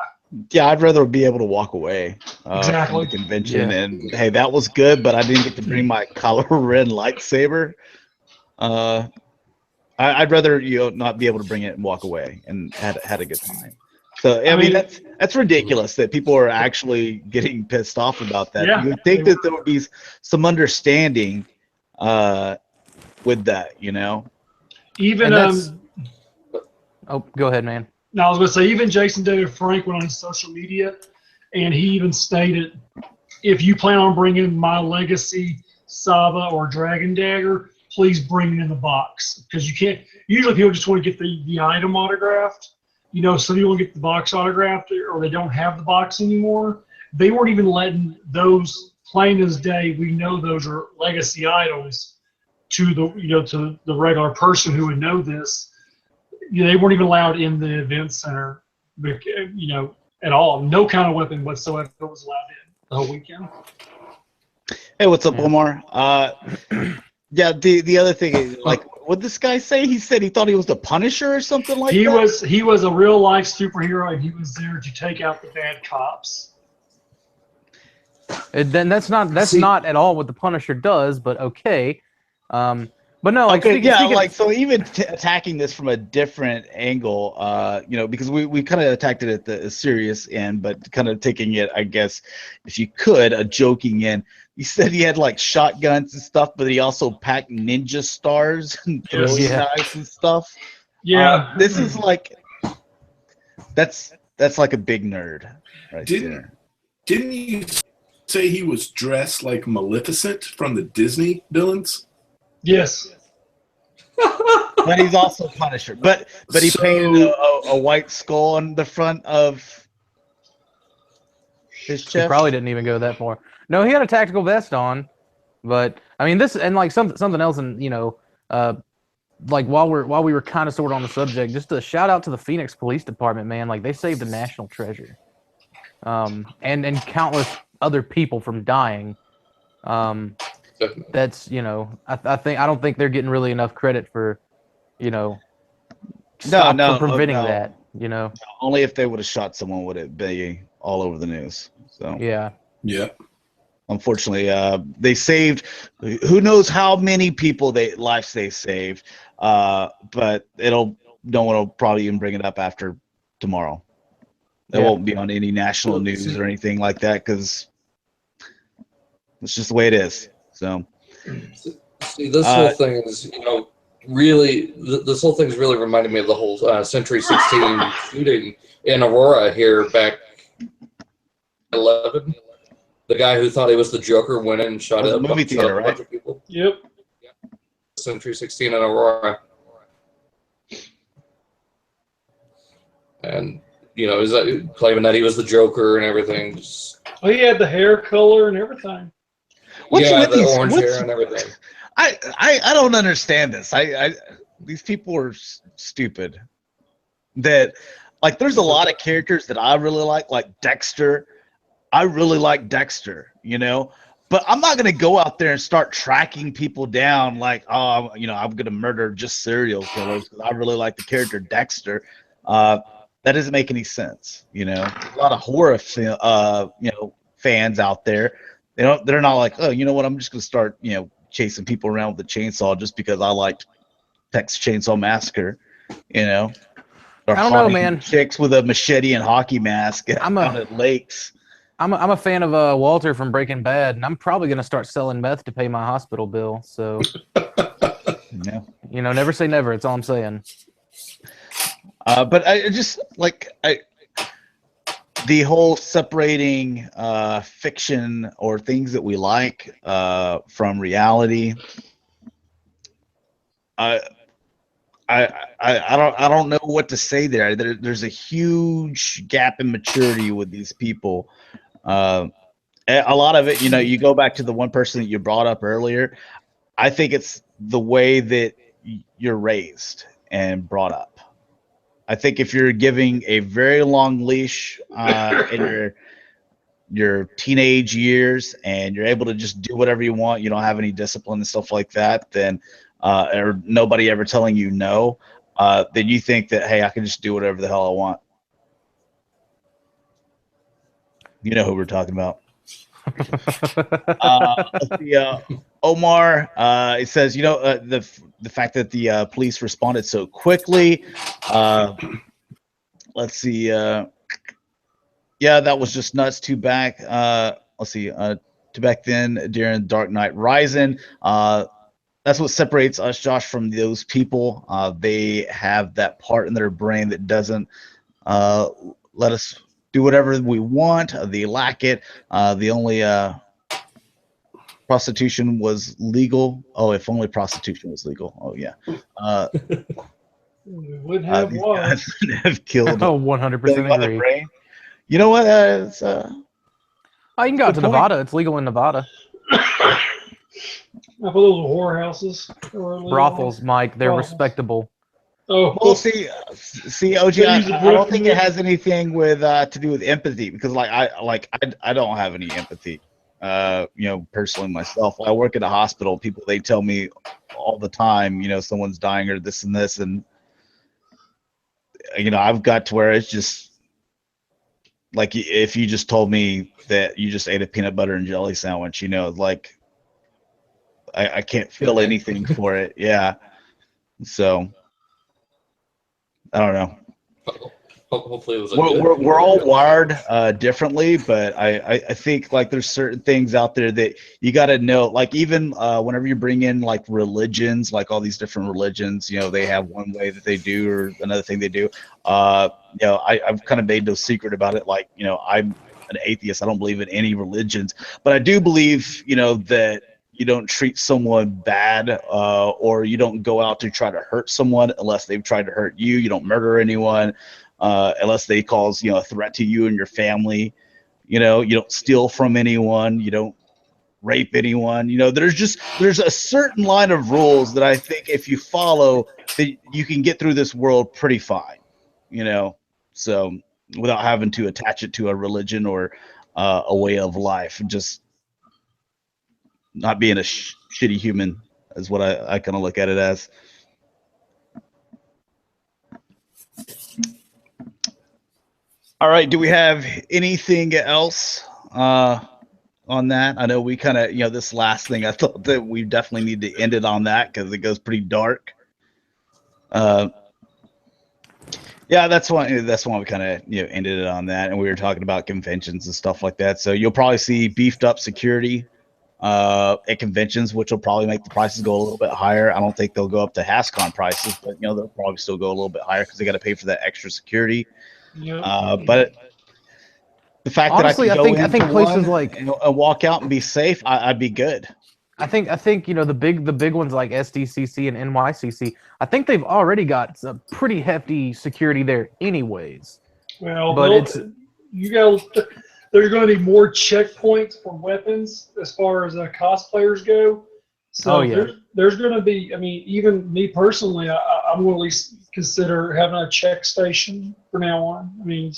Yeah, I'd rather be able to walk away Exactly. from the convention and, hey, that was good, but I didn't get to bring my color red lightsaber. I'd rather, you know, not be able to bring it and walk away and had a good time. So I mean that's ridiculous that people are actually getting pissed off about that. Yeah, you would think that there would be some understanding with that, you know. Even oh, go ahead, man. now I was going to say, even Jason David Frank went on his social media, and he even stated, if you plan on bringing my Legacy Saba or Dragon Dagger, please bring it in the box, because you can't. Usually people just want to get the item autographed. You know, some people get the box autographed, or they don't have the box anymore. They weren't even letting those, plain as day, we know those are legacy items, to the, you know, to the regular person who would know this. You know, they weren't even allowed in the event center, you know, at all. No kind of weapon whatsoever was allowed in the whole weekend. Hey, what's up, Omar? Yeah, the other thing is, like, what this guy say? He said he thought he was the Punisher or something like that? He was a real life superhero, and he was there to take out the bad cops. And then that's not at all what the Punisher does, but okay. But no, like, okay, speaking, like, so even attacking this from a different angle, you know, because we kind of attacked it at the serious end, but kind of taking it, I guess, if you could, a joking end. He said he had like shotguns and stuff, but he also packed ninja stars and throwing knives and stuff. Yeah, this is like that's like a big nerd right there. Didn't you say he was dressed like Maleficent from the Disney villains? yes. But he's also Punisher. But he painted a white skull on the front of his chest. he probably didn't even go that far. No, he had a tactical vest on, but I mean this, and like something else, and you know, like while we were kind of sort of on the subject, just a shout out to the Phoenix Police Department, man. Like, they saved a national treasure, and countless other people from dying. That's, you know, I don't think they're getting really enough credit for, you know, for preventing that. You know, only if they would have shot someone would it be all over the news. So yeah. Unfortunately, they saved who knows how many people lives they saved, but no one will probably even bring it up after tomorrow. It won't be on any national news or anything like that, because it's just the way it is. So, see, this whole thing is, you know, really, this whole thing is really reminding me of the whole Century 16 shooting in Aurora here back 11. The guy who thought he was the Joker went in and shot up a bunch of people. Yep. Century 16 in Aurora. And, you know, is that claiming that he was the Joker and everything. Oh, he had the hair color and everything. The orange hair and everything. I don't understand this. These people are stupid. That, like, there's a lot of characters that I really like Dexter. I really like Dexter, you know. But I'm not gonna go out there and start tracking people down like, oh, I'm gonna murder just serial killers because I really like the character Dexter. That doesn't make any sense. There's a lot of horror, fans out there. They're not like, oh, you know what? I'm just gonna start, chasing people around with a chainsaw just because I liked Texas Chainsaw Massacre, Or I don't know, hunting man. chicks with a machete and hockey mask out at lakes. I'm a fan of Walter from Breaking Bad, and I'm probably gonna start selling meth to pay my hospital bill. So, never say never. It's all I'm saying. But I just the whole separating fiction or things that we like from reality. I don't know what to say there. There's a huge gap in maturity with these people. A lot of it, you go back to the one person that you brought up earlier. I think it's the way that you're raised and brought up. I think if you're giving a very long leash in your teenage years and you're able to just do whatever you want, you don't have any discipline and stuff like that, then or nobody ever telling you no, then you think that, hey, I can just do whatever the hell I want. You know who we're talking about. Let's see, Omar, it says, the fact that the police responded so quickly. Let's see. Yeah, that was just nuts. Too back. Let's see. To back then during Dark Knight Rising. That's what separates us, Josh, from those people. They have that part in their brain that doesn't let us do whatever we want. They lack it. The only prostitution was legal. Oh, if only prostitution was legal. Oh, yeah. We wouldn't have These one. guys would have killed. Oh, 100% agree. Brain. You know what? It's, you can go out to Nevada. It's legal in Nevada. I put those whorehouses. Brothels, Mike. They're Brothels. respectable. Oh, well, see, OG. I don't think it has anything with to do with empathy because, I don't have any empathy. Personally myself, I work at a hospital. People, they tell me all the time, someone's dying or this and this, and I've got to where it's just like if you just told me that you just ate a peanut butter and jelly sandwich, I can't feel anything for it. Yeah, so I don't know. Hopefully it was we're all wired differently, but I think there's certain things out there that you got to know, even whenever you bring in religions, all these different religions, they have one way that they do or another thing they do. I've kind of made no secret about it. I'm an atheist. I don't believe in any religions, but I do believe that you don't treat someone bad or you don't go out to try to hurt someone unless they've tried to hurt you. You don't murder anyone. Unless they cause a threat to you and your family. You don't steal from anyone, you don't rape anyone. There's a certain line of rules that I think if you follow, that you can get through this world pretty fine. So without having to attach it to a religion or a way of life, just not being a shitty human is what I kind of look at it as. All right. Do we have anything else on that? I know we kind of, this last thing, I thought that we definitely need to end it on that because it goes pretty dark. Yeah, that's why we kind of ended it on that, and we were talking about conventions and stuff like that. So you'll probably see beefed up security at conventions, which will probably make the prices go a little bit higher. I don't think they'll go up to Hascon prices, but they'll probably still go a little bit higher because they got to pay for that extra security. But the fact Honestly, that I think places and walk out and be safe, I'd be good. I think the big ones like SDCC and NYCC, I think they've already got some pretty hefty security there, anyways. Well, but there's going to be more checkpoints for weapons as far as cosplayers go. So there's going to be. I mean, even me personally, I'm going to at least consider having a check station from now on. I mean,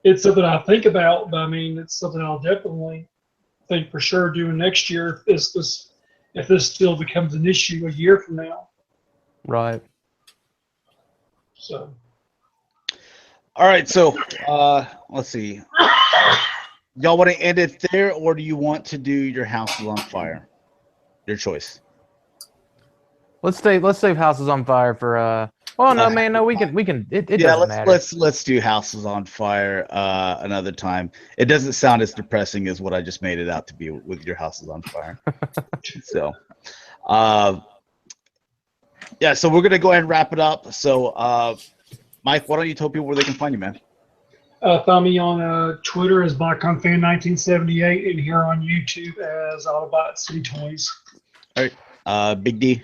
it's something I think about, but I mean, it's something I'll definitely think for sure doing next year if this still becomes an issue a year from now. Right. So. All right, so let's see. Y'all want to end it there, or do you want to do your house is on fire? Your choice. Let's save Houses on Fire for well, no, man, no, we can. It doesn't matter. Let's do Houses on Fire another time. It doesn't sound as depressing as what I just made it out to be with your Houses on Fire. So, yeah, so we're gonna go ahead and wrap it up. So, Mike, why don't you tell people where they can find you, man? Find me on Twitter as BotconFan1978 and here on YouTube as Autobot City Toys. All right, Big D.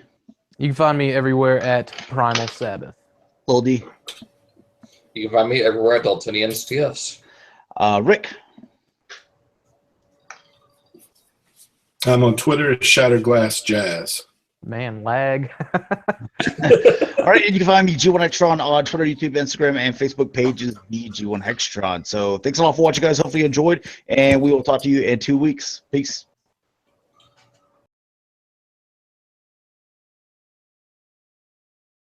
You can find me everywhere at PrimalSabbath. Lil D. You can find me everywhere at Dalton NSTS. Rick. I'm on Twitter at Shatrdglassjazz. Man, lag. All right, and you can find me G1Hextron on Twitter, YouTube, Instagram, and Facebook pages, the G1Hextron. So thanks a lot for watching, guys. Hopefully you enjoyed, and we will talk to you in 2 weeks. Peace.